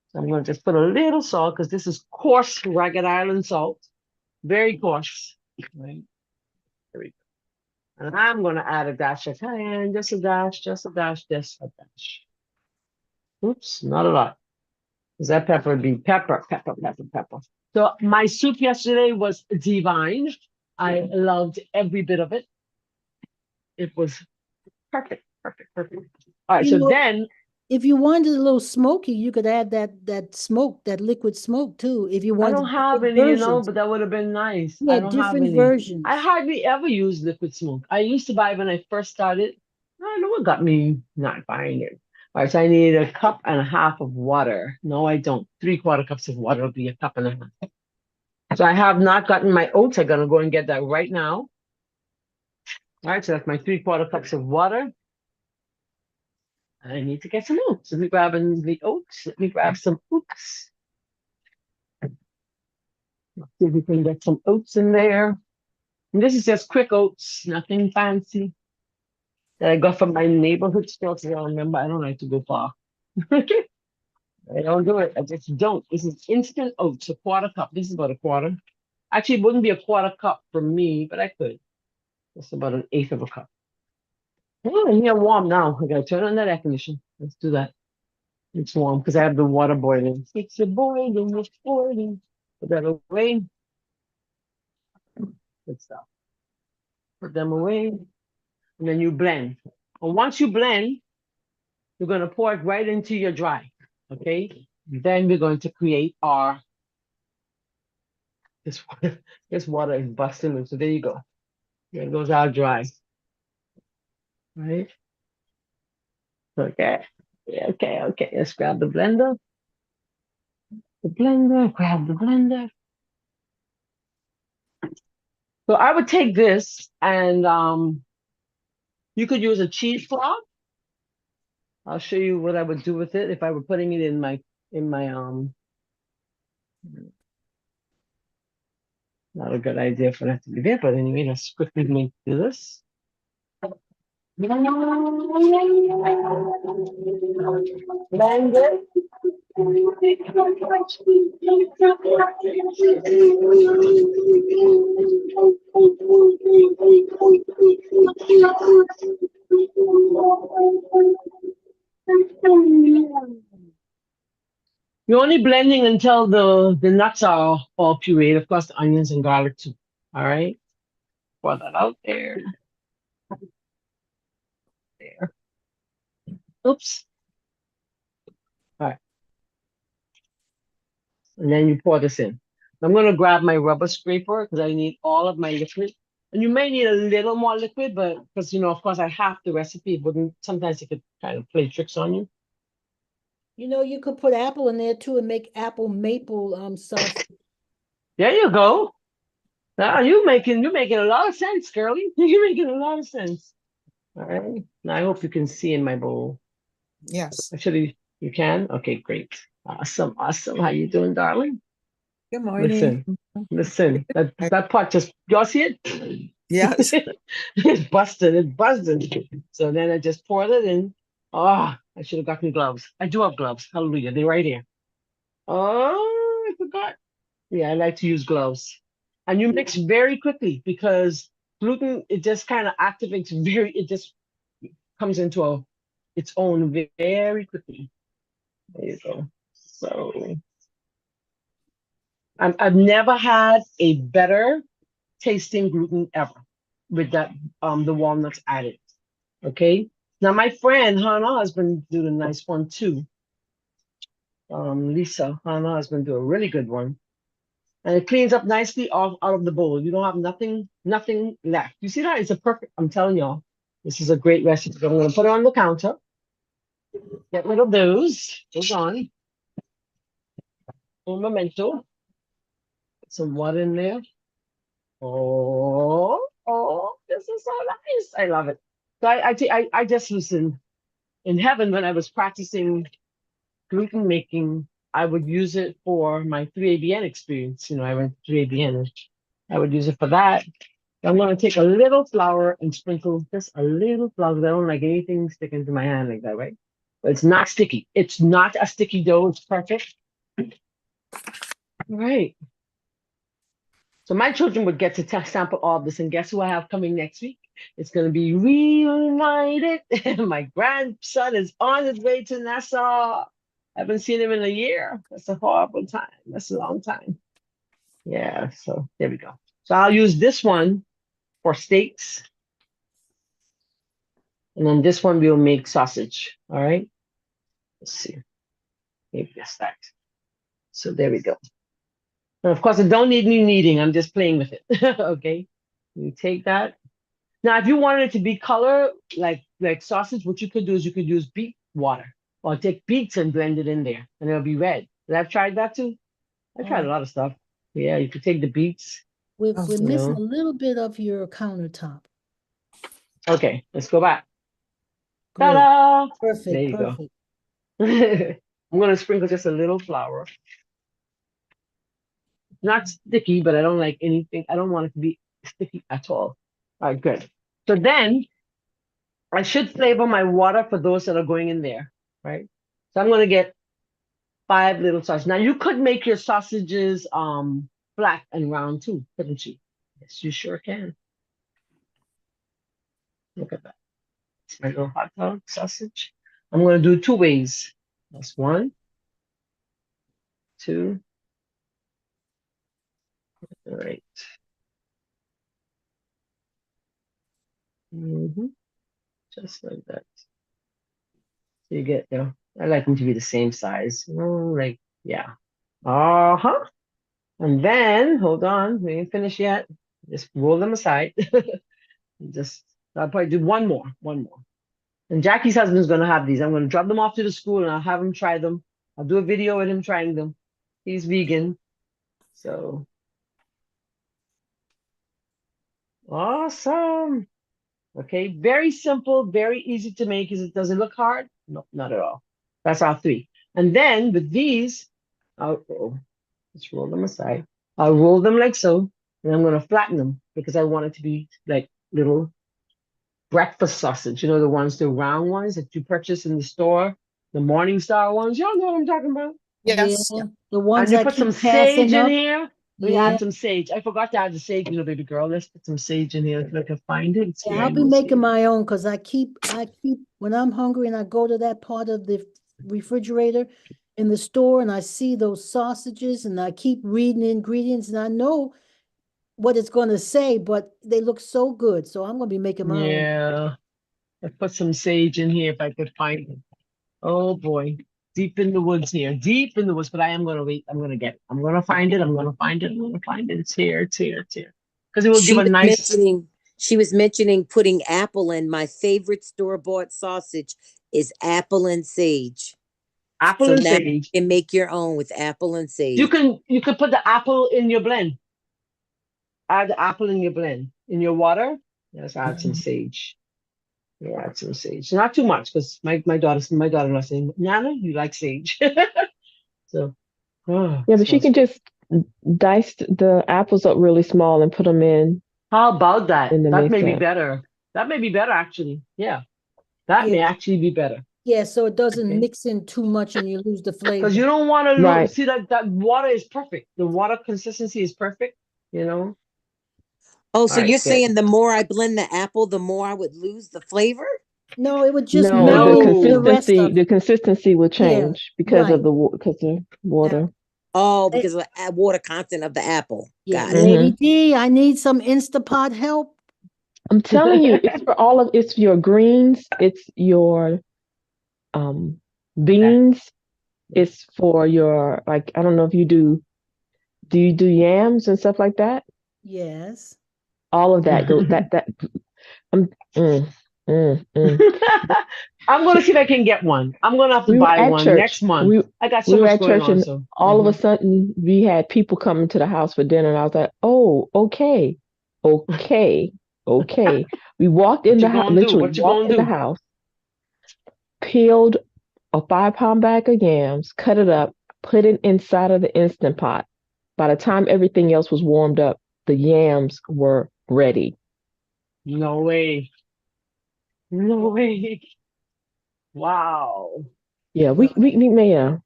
So I'm gonna just put a little salt because this is coarse Ragged Island salt. Very coarse. Right. There we go. And I'm gonna add a dash of cayenne, just a dash, just a dash, just a dash. Oops, not a lot. Because that pepper would be pepper, pepper, pepper, pepper. So my soup yesterday was divine. I loved every bit of it. It was perfect, perfect, perfect. All right, You so know, then if you wanted a little smoky, you could add that smoke, that liquid smoke too. If you I wanted don't have different any, versions. but that would have been nice. Yeah, I don't have different any. I versions. hardly ever use liquid smoke. I used to buy when I first started. I don't know what got me not buying it. All right, so I need a cup and a half of water. No, I don't. 3/4 cups of water will be a cup and a half. So I have not gotten my oats. I'm gonna go and get that right now. All right, so that's my 3/4 cups of water. I need to get some oats. Let me grab the oats. Let me grab some oats. See if we can get some oats in there. And this is just quick oats, nothing fancy that I got from my neighborhood store. Because I remember I don't like to go far. I don't do it. I just don't. This is instant oats, a 1/4 cup. This is about a quarter. Actually, it wouldn't be a 1/4 cup for me, but I could. It's about an eighth of a cup. Oh, and here warm now. I gotta turn on that air conditioner. Let's do that. It's warm because I have the water boiling. It's a boiling, it's boiling. Put that away. Good stuff. Put them away. And then you blend. And once you blend, you're gonna pour it right into your dry. Okay? Then we're going to create our this water. This water is busting loose. So there you go. There goes our dry. Right? Okay. Okay. Let's grab the blender. Grab the blender. So I would take this and you could use a cheesecloth. I'll show you what I would do with it if I were putting it in my not a good idea for that to be there, but anyway, let's quickly make this. Blend it. You're only blending until the nuts are all pureed. Of course, the onions and garlic too. All right. Pour that out there. There. Oops. All right. And then you pour this in. I'm gonna grab my rubber scraper because I need all of my liquid. And you may need a little more liquid, but because of course I have the recipe, it wouldn't sometimes it could kind of play tricks on you. You could put apple in there too and make apple maple sauce. There you go. Now you're making a lot of sense, girlie. You're making a lot of sense. All right. Now I hope you can see in my bowl. Yes. Actually, you can? Okay, great. Awesome. How you doing, darling? Good morning. Listen. That pot just y'all see it? Yes. It's busted. So then I just poured it in. Oh, I should have gotten gloves. I do have gloves. Hallelujah. They're right here. Oh, I forgot. Yeah, I like to use gloves. And you mix very quickly because gluten, it just kind of activates it just comes into its own very quickly. There you go. So I've never had a better tasting gluten ever with that the walnuts added. Okay. Now my friend Hannah has been doing a nice one too. Lisa Hannah has been doing a really good one. And it cleans up nicely out of the bowl. You don't have nothing left. You see that? It's a perfect, I'm telling y'all, this is a great recipe. I'm gonna put it on the counter. Get rid of those. Those on. Un momento. Put some water in there. Oh, this is so nice. I love it. So I just was in heaven when I was practicing gluten making. I would use it for my 3ABN experience. I went to 3ABN and I would use it for that. I'm going to take a little flour and sprinkle just a little flour. I don't like anything sticking to my hand like that, right? But it's not sticky. It's not a sticky dough. It's perfect. All right. So my children would get to sample all of this. And guess who I have coming next week? It's going to be reunited. My grandson is on his way to Nassau. I haven't seen him in a year. That's a horrible time. That's a long time. Yeah, so there we go. So I'll use this one for steaks. And then this one we'll make sausage. All right. Let's see. Maybe that's that. So there we go. And of course, I don't need me kneading. I'm just playing with it. Okay. You take that. Now, if you wanted it to be color like sausage, what you could do is you could use beet water. or take beets and blend it in there, and it'll be red. And I've tried that too. I tried a Oh, lot of stuff. Yeah, you could take the beets, Oh, we're you missing a know. little bit of your countertop. Okay, let's go back. Great. Ta-da! There Perfect. you go. Perfect. I'm gonna sprinkle just a little flour. Not sticky, but I don't like anything. I don't want it to be sticky at all. All right, good. So then I should flavor my water for those that are going in there, right? So I'm gonna get 5 little sausages. Now you could make your sausages flat and round too, couldn't you? Yes, you sure can. Look at that. It's my little hot dog sausage. I'm gonna do 2 ways. That's 1, 2. All right. Just like that. So you get, I like them to be the same size. Like, yeah. Uh-huh. And then, hold on, we ain't finished yet. Just roll them aside. Just, I'll probably do one more. And Jackie's husband's gonna have these. I'm gonna drop them off to the school and I'll have him try them. I'll do a video with him trying them. He's vegan. So awesome. Okay, very simple, very easy to make. Does it look hard? No, not at all. That's our 3. And then with these, let's roll them aside. I'll roll them like so, and I'm gonna flatten them because I want it to be like little breakfast sausage. You know, the round ones that you purchase in the store, the Morning Star ones. Y'all know what I'm talking about. Yeah. yes. Yeah. The ones And you that put some keep sage passing in up. here. Let me Yeah. add some sage. I forgot to add the sage, baby girl. Let's put some sage in here if I can find it. It's Yeah, here. I I'll be know it's making here. my own because I keep when I'm hungry and I go to that part of the refrigerator in the store and I see those sausages and I keep reading the ingredients and I know what it's going to say, but they look so good. So I'm going to be making my own. Yeah. I put some sage in here if I could find it. Oh boy. Deep in the woods here. Deep in the woods, but I am gonna wait. I'm gonna get it. I'm gonna find it. I'm gonna find it. I'm gonna find it. It's here. It's here. It's here. Because it will give She a was nice mentioning she was mentioning putting apple in. My favorite store-bought sausage is apple and sage. apple So and now sage. you can make your own with apple and You sage. can you can put the apple in your blend. Add the apple in your blend. In your water. Let's add some sage. Yeah, add some sage. Not too much, because my daughter-in-law saying, Nana, you like sage. So Yeah, it but she smells can good. just dice the apples up really small and put them How about that? in the That may be mixer. better. That may be better actually. Yeah, that Yeah. may actually be better. Yeah. So it doesn't Okay. mix in too much and you lose the Because flavor. you don't want to Right. see that water is perfect. The water consistency is perfect. You know. Oh, All so you're right, good. saying the more I blend the apple, the more I would lose the flavor? No, it would just No, the melt the No, rest consistency of the it. consistency will Yeah. change because of Right. the water. Oh, Eh, because of the water content of the apple. Yeah. Got it. Lady Hmm. D, I need some Instapot help. I'm telling you, it's your greens, it's your um beans, it's for your, like, I don't know if do you do yams and stuff like that? Yes. All of that go that um mm, mm. I'm gonna see if I can get one. I'm gonna have to We were buy at one church. next month. We I got so we were much at going church, on, and so all of a sudden we had people coming to the house for dinner, and I was like, "Oh, okay, okay, okay." We walked in what the you house, gonna do? literally What you walked gonna in the do? house, peeled a 5 pound bag of yams, cut it up, put it inside of the Instant Pot. By the time everything else was warmed up, the yams were ready. No way. No way. Wow. Yeah, Well, we may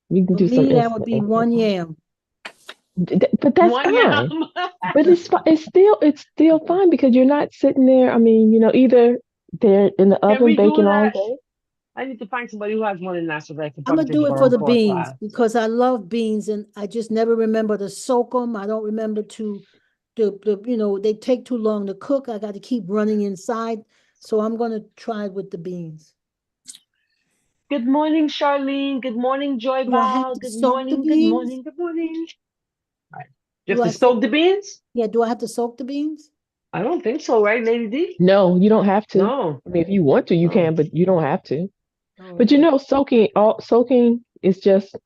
we can for do some me, that would be instant one pot. yam. But that's One fine. yam. But it's still fine because you're not sitting there. I mean, either they're in the Can oven we do baking all that? day. I need to find somebody who has one in Nashville that I can I'm probably gonna take do it for borrow the for a beans class. because I love beans and I just never remember to soak them. I don't remember they take too long to cook. I got to keep running inside. So I'm gonna try with the beans. Good morning, Charlene. Good morning, Joy Do I have Val. to Good soak the morning. Good beans? morning. Good morning. All right. Do you Do have I to soak? soak the beans? Yeah, do I have to soak the beans? I don't think so, right, Lady D? No, you don't have to. No. I mean, if you want to, you Oh. can, but you don't have to. But you know, soaking is just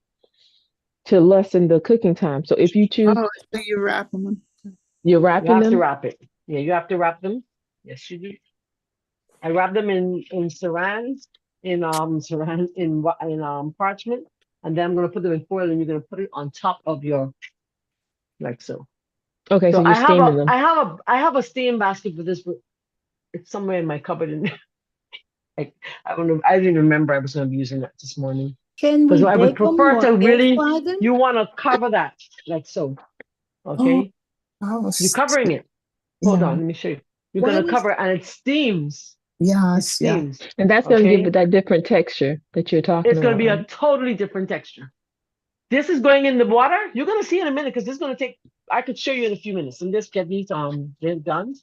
to lessen the cooking time. So if you choose, Oh, so you wrap them. you're You wrapping have to them. wrap it. Yeah, you have to wrap them. Yes, you do. I wrap them in saran, in parchment, and then I'm gonna put them in foil, and you're gonna put it on top of your like so. Okay, so So you're steaming them. I have a steam basket for this, but it's somewhere in my cupboard, and like I don't know, I didn't remember I was gonna be using that this morning Can because we I would bake them prefer or to air really fry them? you want to cover that like so. Oh, Okay, I you're was, covering it. Hold yeah, on, let me show you. You're Why gonna does cover it and it steams. It yes, yeah. steams. And that's going to give it Okay, that different texture that you're talking it's gonna about, be a right? totally different texture. This is going in the water. You're gonna see in a minute because this is gonna take. I could show you in a few minutes. And this get these they're done.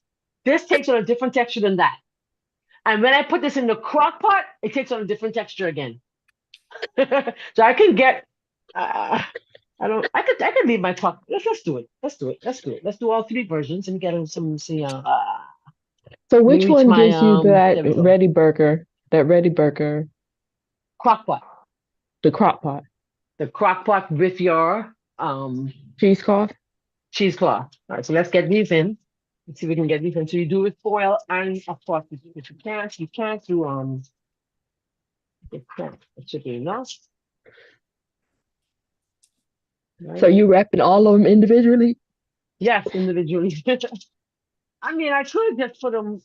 This takes on a different texture than that. And when I put this in the crock pot, it takes on a different texture again. So I can get. Uh, I don't. I could leave my crock. Let's do it. Let's do it. Let's do it. Let's do all three versions and get some. See. So Let me which reach one my gives you that There we go. ready burger? That ready burger, Crock pot. the crock pot, The crock pot with your cheesecloth. cheesecloth. All right. So let's get these in. Let's see if we can get these in. So you do it foil and of course if you can't do you can't. It should be enough. So Right? you wrapping all of them individually? Yes, individually. I mean, I could just put them.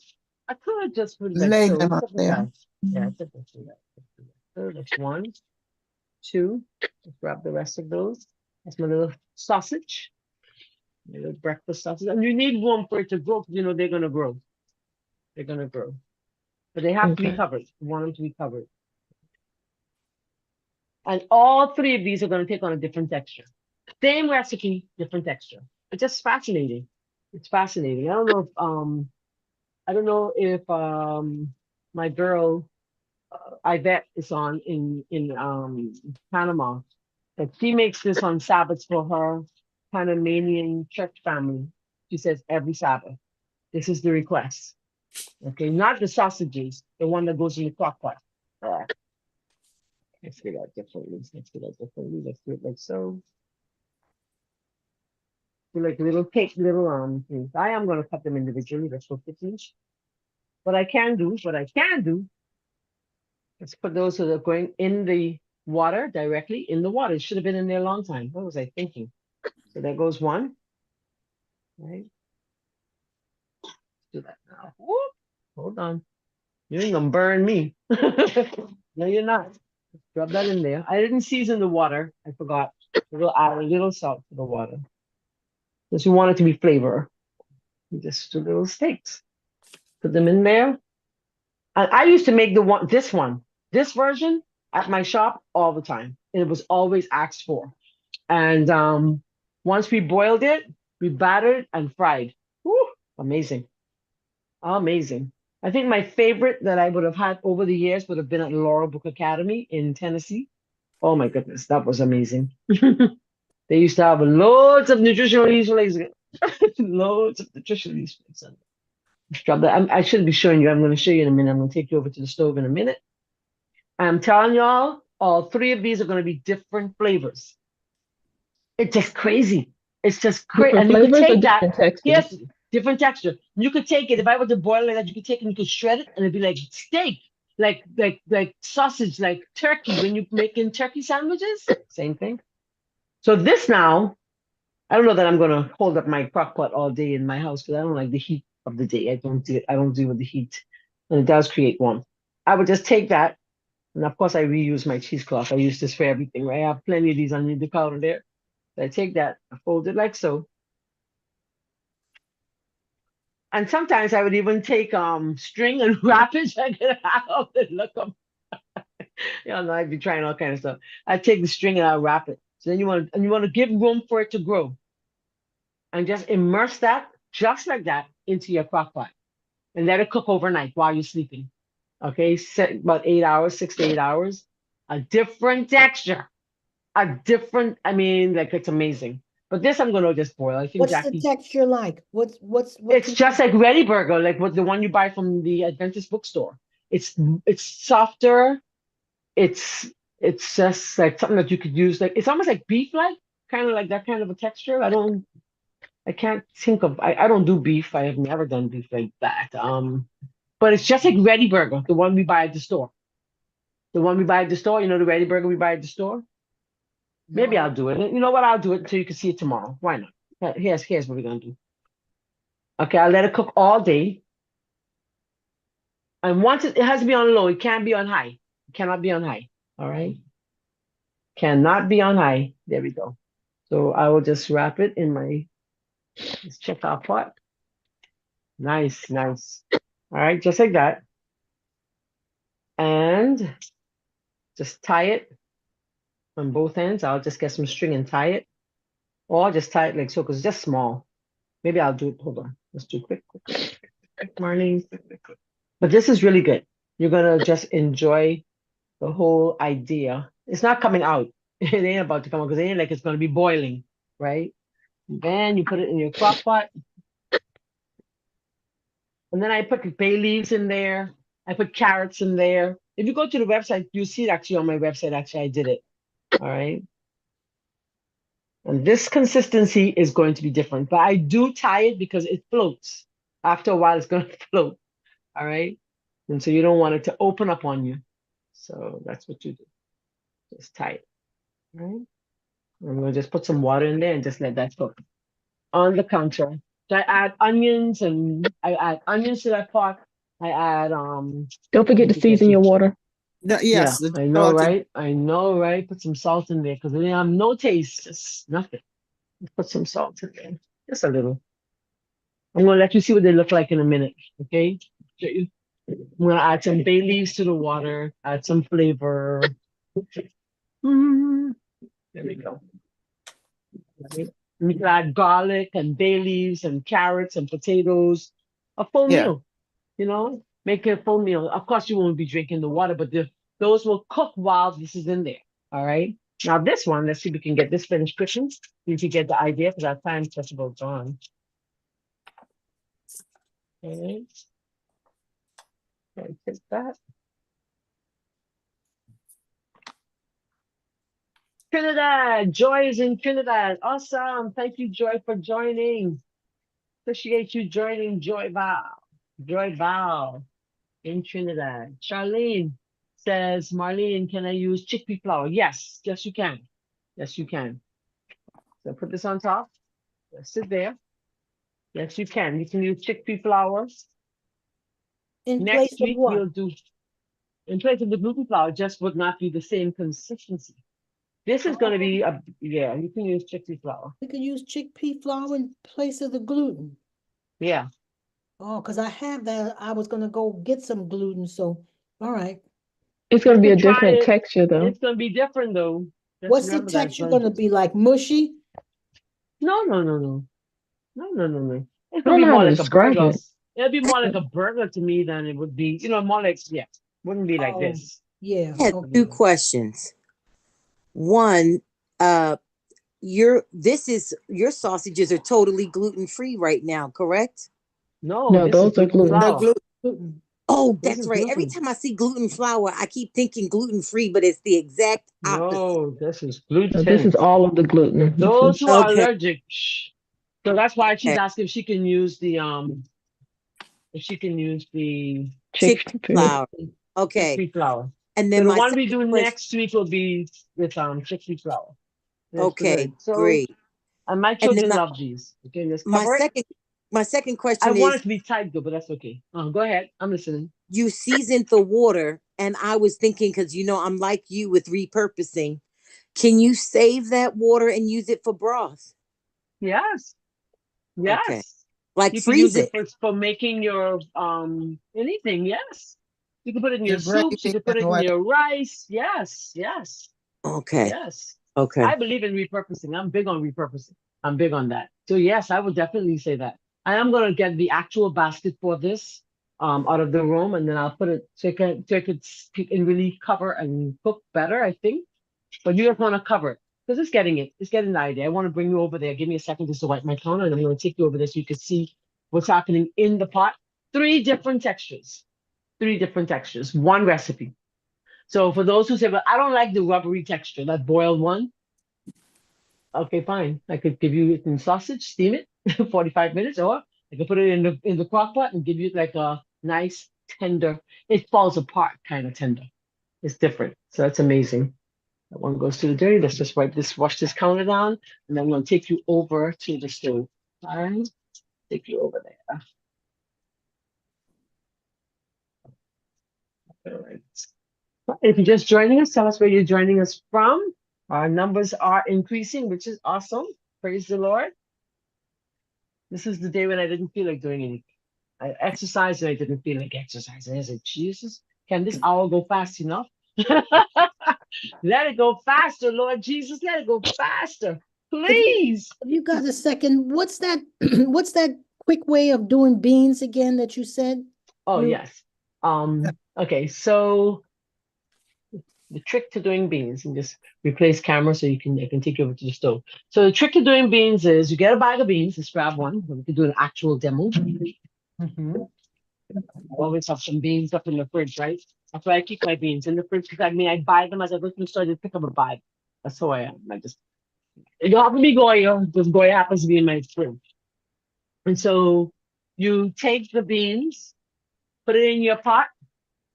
I could just put it like Lay so. them It's up up to there. that. Yeah, it's up to that. So that's one, two. Let's grab the rest of those. That's my little sausage, my little breakfast sausage. And you need room for it to grow because you know they're gonna grow. They're gonna grow, but they have to be Okay. covered. You want them to be covered. And all three of these are gonna take on a different texture. Same recipe, different texture. It's just fascinating. It's fascinating. I don't know if my girl Yvette is on in Panama. That she makes this on Sabbaths for her Panamanian church family. She says every Sabbath. This is the request. Okay, not the sausages, the one that goes in the crock pot. Uh, let's do that differently. Let's do that differently. Let's do it like so. Do like little cake, little things. I am gonna cut them individually. That's for 15. What I can do is put those that are going in the water directly in the water. It should have been in there a long time. What was I thinking? So there goes one. Right. Do that now. Whoop. Hold on. You ain't gonna burn me. No, you're not. Drop that in there. I didn't season the water. I forgot. We'll add a little salt to the water. Because you want it to be flavor. You just do little steaks. Put them in there. And I used to make this version at my shop all the time. And it was always asked for. And once we boiled it, we battered and fried. Woo, amazing. Amazing. I think my favorite that I would have had over the years would have been at Laurel Brook Academy in Tennessee. Oh my goodness, that was amazing. They used to have loads of nutritional yeast flakes, loads of nutritional yeast flakes. Drop that. I shouldn't be showing you. I'm going to show you in a minute. I'm going to take you over to the stove in a minute. I'm telling y'all, all three of these are going to be different flavors. It's just crazy. It's just crazy. Different And you could flavors or take that. different textures? Yes, different texture. You could take it. If I were to boil it, you could take it and you could shred it, and it'd be like steak, like sausage, like turkey. When you making turkey sandwiches, same thing. So this now, I don't know that I'm gonna hold up my crock pot all day in my house because I don't like the heat of the day. I don't deal with the heat, and it does create one. I would just take that, and of course I reuse my cheesecloth. I use this for everything, right? I have plenty of these underneath the counter there. So I take that, I fold it like so. And sometimes I would even take string and wrap it so I could have it look up. You know, I'd be trying all kind of stuff. I take the string and I wrap it. So then you want to give room for it to grow and just immerse that just like that into your crock pot and let it cook overnight while you're sleeping. Okay, set about 8 hours, 6 to 8 hours. A different texture, I mean, like it's amazing. But this I'm gonna just boil. I think What's the Jackie, texture like? What it's can just like Ready Burger, like what the one you buy from the Adventist bookstore. It's it's softer. it's just like something that you could use. Like it's almost like beef, like kind of like that kind of a texture. I can't think of. I don't do beef. I have never done beef like that. But it's just like Ready Burger, the one we buy at the store. The one we buy at the store. You know the Ready Burger we buy at the store. Maybe No. I'll do it. You know what? I'll do it until you can see it tomorrow. Why not? Here's what we're gonna do. Okay, I'll let it cook all day. And once it has to be on low, it can't be on high. It cannot be on high. All right. Cannot be on high. There we go. So I will just wrap it in my, let's check our pot. Nice, nice. All right, just like that. And just tie it on both ends. I'll just get some string and tie it. Or I'll just tie it like so, because it's just small. Maybe I'll do it. Hold on. Let's do quick. Morning. But this is really good. You're gonna just enjoy the whole idea. It's not coming out. It ain't about to come out because it ain't like it's gonna be boiling, right? Then you put it in your crock pot. And then I put bay leaves in there. I put carrots in there. If you go to the website, you see it actually on my website. Actually, I did it. All right. And this consistency is going to be different, but I do tie it because it floats. After a while, it's going to float. All right. And so you don't want it to open up on you. So that's what you do. Just tie it. All right. I'm going to just put some water in there and just let that cook on the counter. So I add onions to that pot. I add Don't forget to season your water. yeah, Yes, the I know, salt and- right? I know, right? Put some salt in there because they have no taste, just nothing. Put some salt in there, just a little. I'm gonna let you see what they look like in a minute, okay? I'm gonna add some bay leaves to the water, add some flavor. Mm, there we go. Right? We can add garlic and bay leaves and carrots and potatoes. A full Yeah. meal, make it a full meal. Of course, you won't be drinking the water, but those will cook while this is in there. All right. Now this one, let's see if we can get this finished cooking. You can get the idea because our time just about gone. Okay. Take that. Trinidad, Joy is in Trinidad. Awesome. Thank you, Joy, for joining. Appreciate you joining, Joy Val. Joy Val in Trinidad. Charlene says, Marlene, can I use chickpea flour? Yes, yes, you can. Yes, you can. So put this on top. Let's sit there. Yes, you can. You can use chickpea flour. In place Next of week, what? we'll do, in place of the gluten flour, just would not be the same consistency. This is going to be, yeah, you can use chickpea flour. We could use chickpea flour in place of the gluten. Yeah. Oh, because I have that. I was gonna go get some gluten, so all right. It's going to be You a can try different it. texture, though. It's going to be different, though. Just What's the remember that it's texture gonna going be like? Mushy? no, no, no, no. No, no, no, no. It's I gonna don't be know how more to like a describe burger. it. It'll be more like a burger to me than it would be, more like, yeah, wouldn't be like Oh, this. yeah. I had Okay. two questions. One, your sausages are totally gluten free right now, correct? No, No, this is those are gluten gluten. The flour. Gluten. Oh, This that's is right. Every gluten. time I see gluten flour, I keep thinking gluten free, but it's the exact opposite. No, this is No, this is gluten. all of the gluten. This Those is who are Okay. allergic, shh. So that's why she's Okay. asking if she can use the Chickpea chickpea. flour. Okay. chickpea flour. And So then the my one we second do question. next week will be with chickpea flour. That's Okay, good. So, great. and my And then children love these. Okay, let's my cover it. second I question want is, it to be tight though, but that's okay. Go ahead. I'm listening. you seasoned the water, and I was thinking, because I'm like you with repurposing. Can you save that water and use it for broth? Yes. Okay. Yes. Like You could freeze use it it. for making your anything. Yes. You can put it in your your soups. You gravy could and put it in what? your rice. Yes. Yes. Okay. Yes. Okay. I believe in repurposing. I'm big on repurposing. I'm big on that. So yes, I would definitely say that. I am gonna get the actual basket for this out of the room, and then I'll put it so it can really cover and cook better, I think. But you just want to cover it because it's getting it. It's getting the idea. I want to bring you over there. Give me a second just to wipe my counter, and I'm going to take you over there so you can see what's happening in the pot. Three different textures. Three different textures. One recipe. So for those who say, "Well, I don't like the rubbery texture," that boiled one. Okay, fine. I could give you it in sausage, steam it 45 minutes, or I could put it in the crock pot and give you like a nice tender. It falls apart kind of tender. It's different. So that's amazing. That one goes to the dirty. Let's just wash this counter down, and then I'm gonna take you over to the stove. All right, take you over there. All right. If you're just joining us, tell us where you're joining us from. Our numbers are increasing, which is awesome. Praise the Lord. This is the day when I didn't feel like doing anything. I exercised and I didn't feel like exercising. I said, Jesus, can this hour go fast enough? Let it go faster, Lord Jesus. Let it go faster. Please. Have you got a second? What's that? What's that quick way of doing beans again that you said? Oh, You- yes. Okay, so the trick to doing beans, and just replace camera so I can take you over to the stove. So the trick to doing beans is you get a bag of beans, just grab one. We can do an actual demo. Mhm. I always have some beans up in the fridge, right? That's why I keep my beans in the fridge because I buy them as I go to the store to pick up a bag. That's who I am. It don't have to be Goya, because Goya happens to be in my fridge. And so you take the beans, put it in your pot,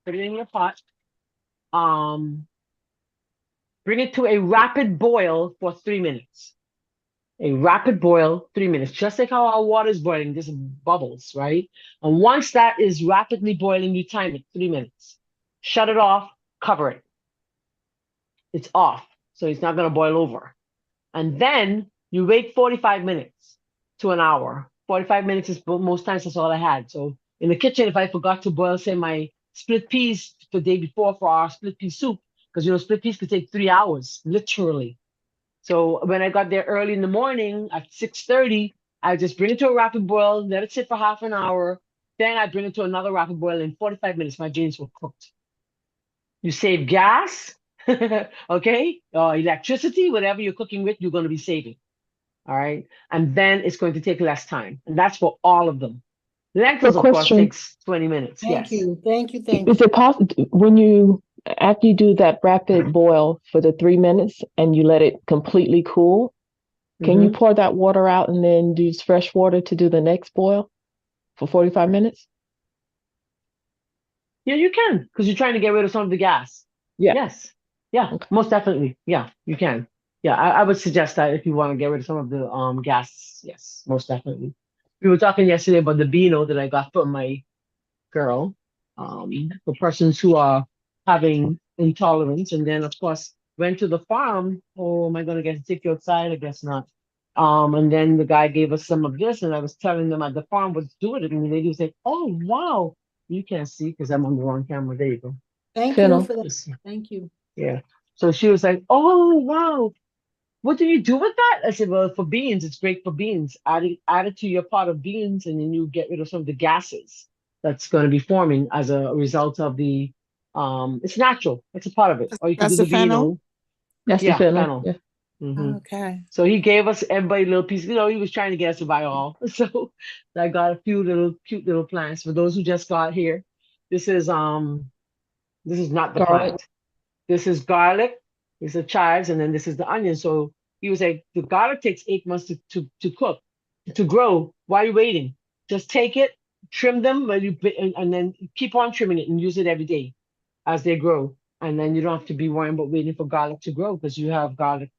put it in your pot. Bring it to a rapid boil for 3 minutes. A rapid boil, 3 minutes, just like how our water is boiling, just bubbles, right? And once that is rapidly boiling, you time it 3 minutes. Shut it off, cover it. It's off, so it's not going to boil over. And then you wait 45 minutes to an hour. 45 minutes is most times that's all I had. So in the kitchen, if I forgot to boil, say, my split peas the day before for our split pea soup, because split peas could take 3 hours, literally. So when I got there early in the morning at 6:30, I just bring it to a rapid boil, let it sit for half an hour. Then I bring it to another rapid boil. In 45 minutes, my beans were cooked. You save gas, okay? Electricity, whatever you're cooking with, you're going to be saving. All right. And then it's going to take less time. And that's for all of them. Lentils, of course, question. takes 20 minutes. Thank Yes. you. Thank you. Thank Is you. it possible when after you do that rapid boil for the 3 minutes and you let it completely cool, can you Mhm. pour that water out and then use fresh water to do the next boil for 45 minutes? Yeah, you can, because you're trying to get rid of some of the gas. Yeah. Yes. Yeah, Okay. most definitely. Yeah, you can. Yeah, I would suggest that if you want to get rid of some of the gas. Yes, most definitely. We were talking yesterday about the Beano that I got from my girl, for persons who are having intolerance. And then, of course, went to the farm. Oh, am I going to get to take you outside? I guess not. And then the guy gave us some of this, and I was telling them at the farm what's doing it. And the lady was like, "Oh, wow." You can't see because I'm on the wrong camera. There you go. Thank you Fennel. for that. Thank you. Yeah. So she was like, "Oh, wow. What do you do with that?" I said, "Well, for beans, it's great for beans. Add it to your pot of beans, and then you get rid of some of the gases that's going to be forming as a result of the it's natural. It's a part of it. Or you can do That's the the fennel? vino. That's the Yeah, fennel. fennel. Yeah. Hmm. Okay. So he gave us everybody a little piece. He was trying to get us to buy all. So I got a few little cute little plants for those who just got here. This is not the Garlic. plant. This is garlic, this is chives, and then this is the onion. So he was like, the garlic takes 8 months to cook, to grow. Why are you waiting? Just take it, trim them, and then keep on trimming it and use it every day as they grow. And then you don't have to be worrying about waiting for garlic to grow because you have garlic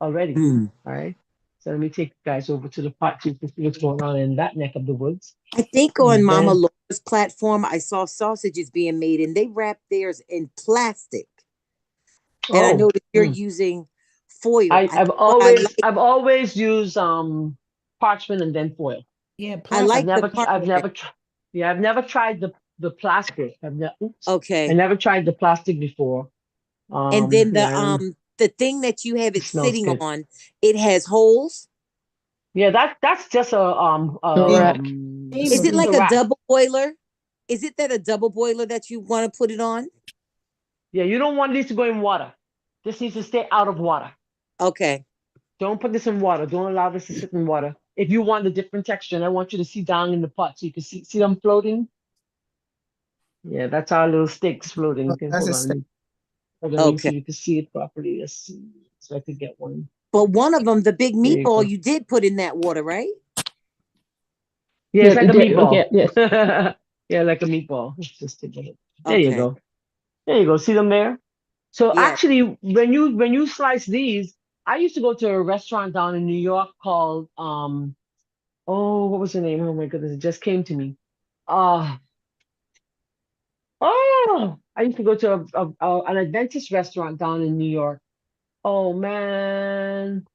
already. Mm. All right. So let me take you guys over to the pot to see what's going on in that neck of the woods. I think on And Mama then, Laura's platform, I saw sausages being made and they wrap theirs in plastic. And I know oh, that you're using foil. I, I I've think what I always like, I've always used parchment and then foil. Yeah, I plastic. I've like the never, I've parchment. never, yeah, I've never tried the plastic. I Okay. never tried the plastic before. And then Yeah, the thing that you have it it smells sitting good. on, it has holes. Yeah, that's just The Table. rack. Is it Table. it's a like a wrap. double boiler? Is it that a double boiler that you want to put it on? Yeah, you don't want these to go in water. This needs to stay out of water. Okay. Don't put this in water. Don't allow this to sit in water. If you want a different texture, and I want you to see down in the pot so you can see them floating. Yeah, that's our little sticks floating. Okay, That's hold a on. step. I'm gonna link so Okay. you can see it properly. Let's see. So I could get one. But one of them, the big There you meatball, go. you did put in that water, right? Yeah, it's like a meatball. Yeah, yes. Yeah, like a meatball. Let's just take it. There you Okay. go. There you go. See them there? So Yeah. actually, when you slice these, I used to go to a restaurant down in New York called oh, what was the name? Oh my goodness, it just came to me. Uh I used to go to an Adventist restaurant down in New York. Oh man,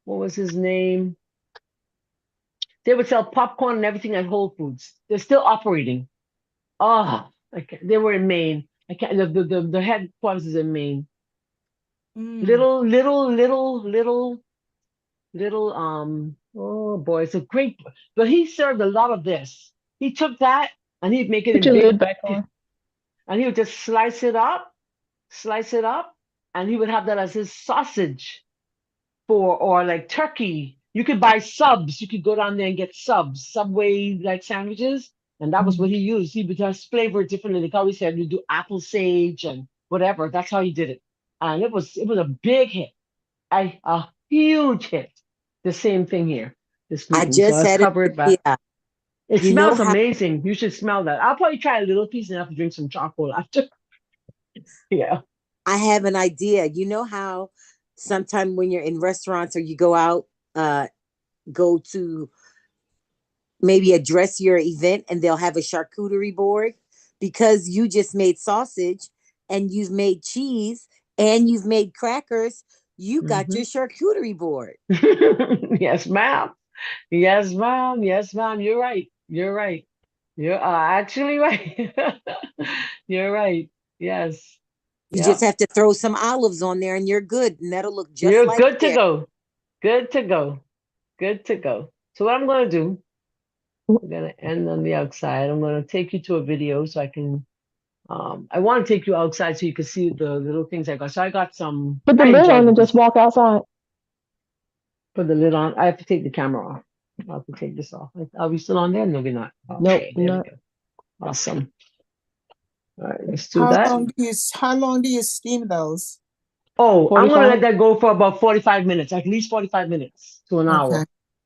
what was his name? They would sell popcorn and everything at Whole Foods. They're still operating. Oh, they were in Maine. I can't. The headquarters is in Maine. Mm. Little. Oh boy, it's a great. But he served a lot of this. He took that and he'd make it Put in your big, lid back on. and he would just slice it up, and he would have that as his sausage for or like turkey. You could buy subs. You could go down there and get subs, Subway like sandwiches, and that was what he used. He would just flavor it differently. Like how he said, you do apple sage and whatever. That's how he did it, and it was a big hit, a huge hit. The same thing here. This I gluten. So just let's had cover it. it back. Yeah. It You know smells how amazing. You should smell that. I'll probably try a little piece and have to drink some charcoal after. Yeah. I have an idea. You know how sometime when you're in restaurants or you go out, go to maybe address your event and they'll have a charcuterie board because you just made sausage and you've made cheese and you've made crackers. You got your charcuterie board. Yes, ma'am. Yes, ma'am. Yes, ma'am. You're right. You're right. You're actually right. You're right. Yes. You just Yep. have to throw some olives on there and you're good. And that'll look just You're like good to there. go. Good to go. Good to go. So what I'm gonna do, we're gonna end on the outside. I'm gonna take you to a video so I can I want to take you outside so you can see the little things I got. So I got some Put the I lid on enjoyed and just this. walk outside. Put the lid on. I have to take the camera off. I have to take this off. Are we still on there? No, we're not. Nope, Okay, there we not. go. Awesome. All right, let's do that. How long do you steam those? Oh, I'm gonna 45. let that go for about 45 minutes, at least 45 minutes to an Okay.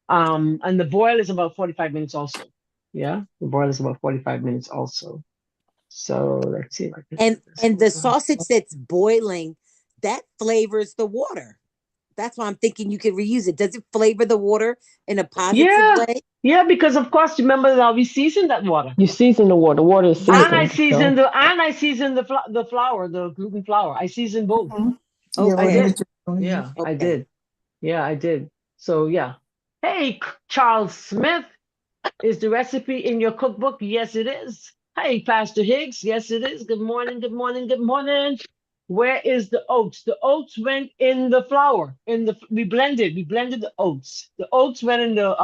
hour. And the boil is about 45 minutes also. Yeah, the boil is about 45 minutes also. So let's see if I can And get this and the open. sausage that's boiling, that flavors the water. That's why I'm thinking you could reuse it. Does it flavor the water in a positive Yeah, way? yeah, because of course, remember that we seasoned that water. You season the water. The water is I And I seasoned. seasoned So the flour, the gluten flour. I seasoned both. Yeah, I what okay. did. Yeah, I Okay. did. Yeah, I did. So yeah. Hey, Charles Smith, is the recipe in your cookbook? Yes, it is. Hey, Pastor Higgs. Yes, it is. Good morning. Good morning. Good morning. Where is the oats? The oats went in the flour. We blended. We blended the oats. The oats went in the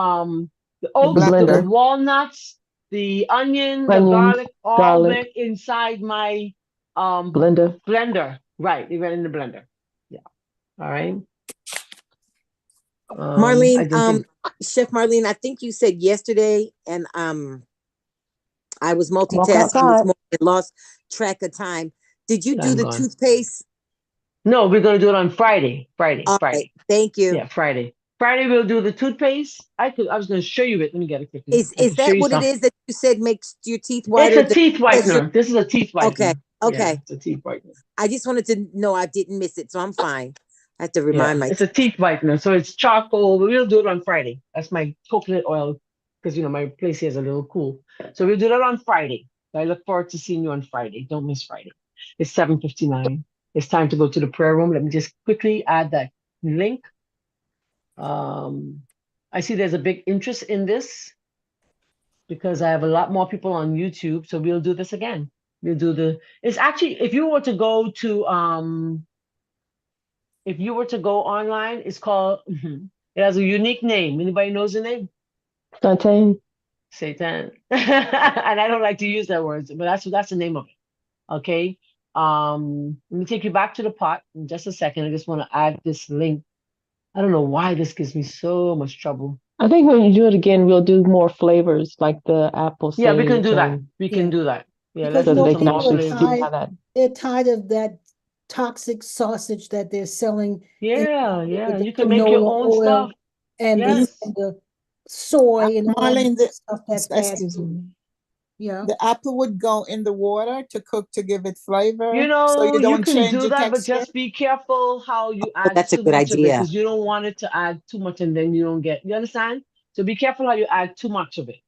The oats, the blender. blender, walnuts, the onion, the onions, garlic, all garlic, went inside my blender. blender. Right, they went in the blender. Yeah. All right. I Marlene, didn't think. Chef Marlene, I think you said yesterday, and I was Walk multitasking this outside. morning and lost track of time. Did you do I'm the gone. toothpaste? No, we're gonna do it on Friday. All right, thank you. Yeah, Friday. Friday we'll do the toothpaste. I was gonna show you it. Let me get it quickly. I Is can show that you what it some. is that you said makes your teeth It's whiter? a teeth whitener. This is a teeth Okay, whitener. Yeah, okay. it's a teeth whitener. I just wanted to know I didn't miss it, so I'm fine. I have to remind Yeah, it's myself. a teeth whitener. So it's charcoal. We'll do it on Friday. That's my coconut oil because my place here is a little cool. So we'll do that on Friday. So I look forward to seeing you on Friday. Don't miss Friday. It's 7:59. It's time to go to the prayer room. Let me just quickly add that link. I see there's a big interest in this because I have a lot more people on YouTube. So we'll do this again. It's actually, if you were to go online, it's called, it has a unique name. Anybody knows the name? Plantain. Satan. And I don't like to use that word, but that's the name of it. Okay. Let me take you back to the pot in just a second. I just want to add this link. I don't know why this gives me so much trouble. I think when you do it again, we'll do more flavors like the apple Yeah, sage We and can do that. Yeah, Because let's so that do they some can more actually people see flavors. how that. they're tired of that toxic sausage that they're selling. Yeah, with yeah. the You can make your canola own oil stuff. and Yes. the soy and all Marlene, that stuff that's added excuse to it. me. Yeah. The apple would go in the water to cook to give it flavor, You so you know, you don't can change do the that, but texture. just be careful how you Oh, add that's a too good much of it idea. because you don't want it to add too much and then you don't get, you understand? So be careful how you add too much of it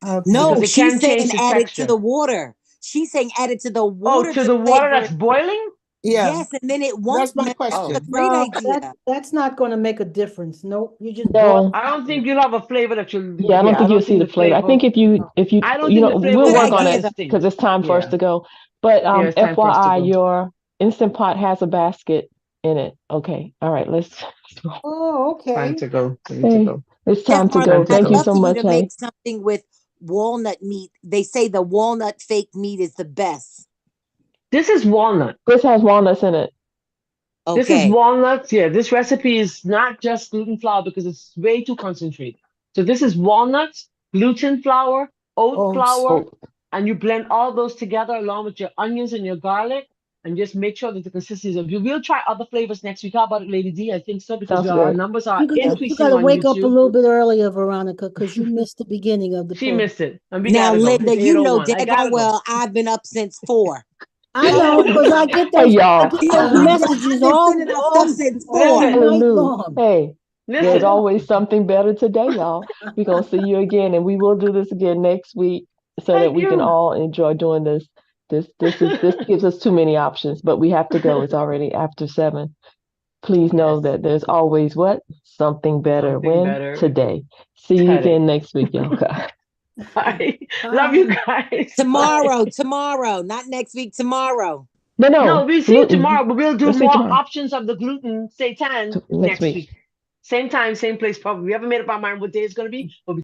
Okay. No, because it she's can saying change the add it to texture. the water. She's saying add it to the Oh, water to to the water flavor that's it. boiling? Yeah, Yes, and then it won't that's my melt. That's a question. great No, idea. that's not going to make a difference. Nope. You just boil No. it I don't down. think you'll have a flavor that you'll, Yeah, I don't yeah, I think you'll don't see think the the flavor. I flavor, think if you I don't you think know, the flavor we'll Good will work on idea, it though. distinct. because it's time for us Yeah, to go. But yeah, it's time for us to FYI, go. your Instant Pot has a basket in it. Okay. All right, let's go. Oh, Time okay. to go. Time to Hey, go. it's Chef time to Marlene, go. Time to I'd Thank you go. love so for you much, to hey. make something with walnut meat. They say the walnut fake meat is the best. This is walnut. This has walnuts in it. This is Okay. walnuts. Yeah, this recipe is not just gluten flour because it's way too concentrated. So this is walnuts, gluten flour, oat Oats. flour, Oh, and you blend all those together along with your onions and your garlic, and just make sure that the consistency of you. We'll try other flavors next week. How about it, Lady D? I think so because sounds our good. numbers are You increasing gotta on wake up a YouTube. little bit earlier, Veronica, because you missed the beginning of the She program. missed it, and we Now, gotta go. Linda, It's you know 8:01. I daggone gotta go. well I've been up since 4. I know, because Hey, I y'all. get You those know, messages I've been sending out stuff since all 4. Listen, night Hallelujah. long. Hey, there's listen. always something better today, y'all. We're gonna see you again, and we will do this again next week so that Thank we can you. all enjoy doing this. This gives us too many options, but we have to go. It's already after 7. Please know Yes, that there's always what? Something better. something When? better Today. See you today. again next week, y'all. Bye. Love you Bye. guys. Bye. Tomorrow, not next week, tomorrow. No, No, no, we'll see you gluten. tomorrow, but we'll do We'll see you more tomorrow. options of the gluten seitan Next next week. week. Same time, same place, probably. We haven't made up our mind what day it's going to be, but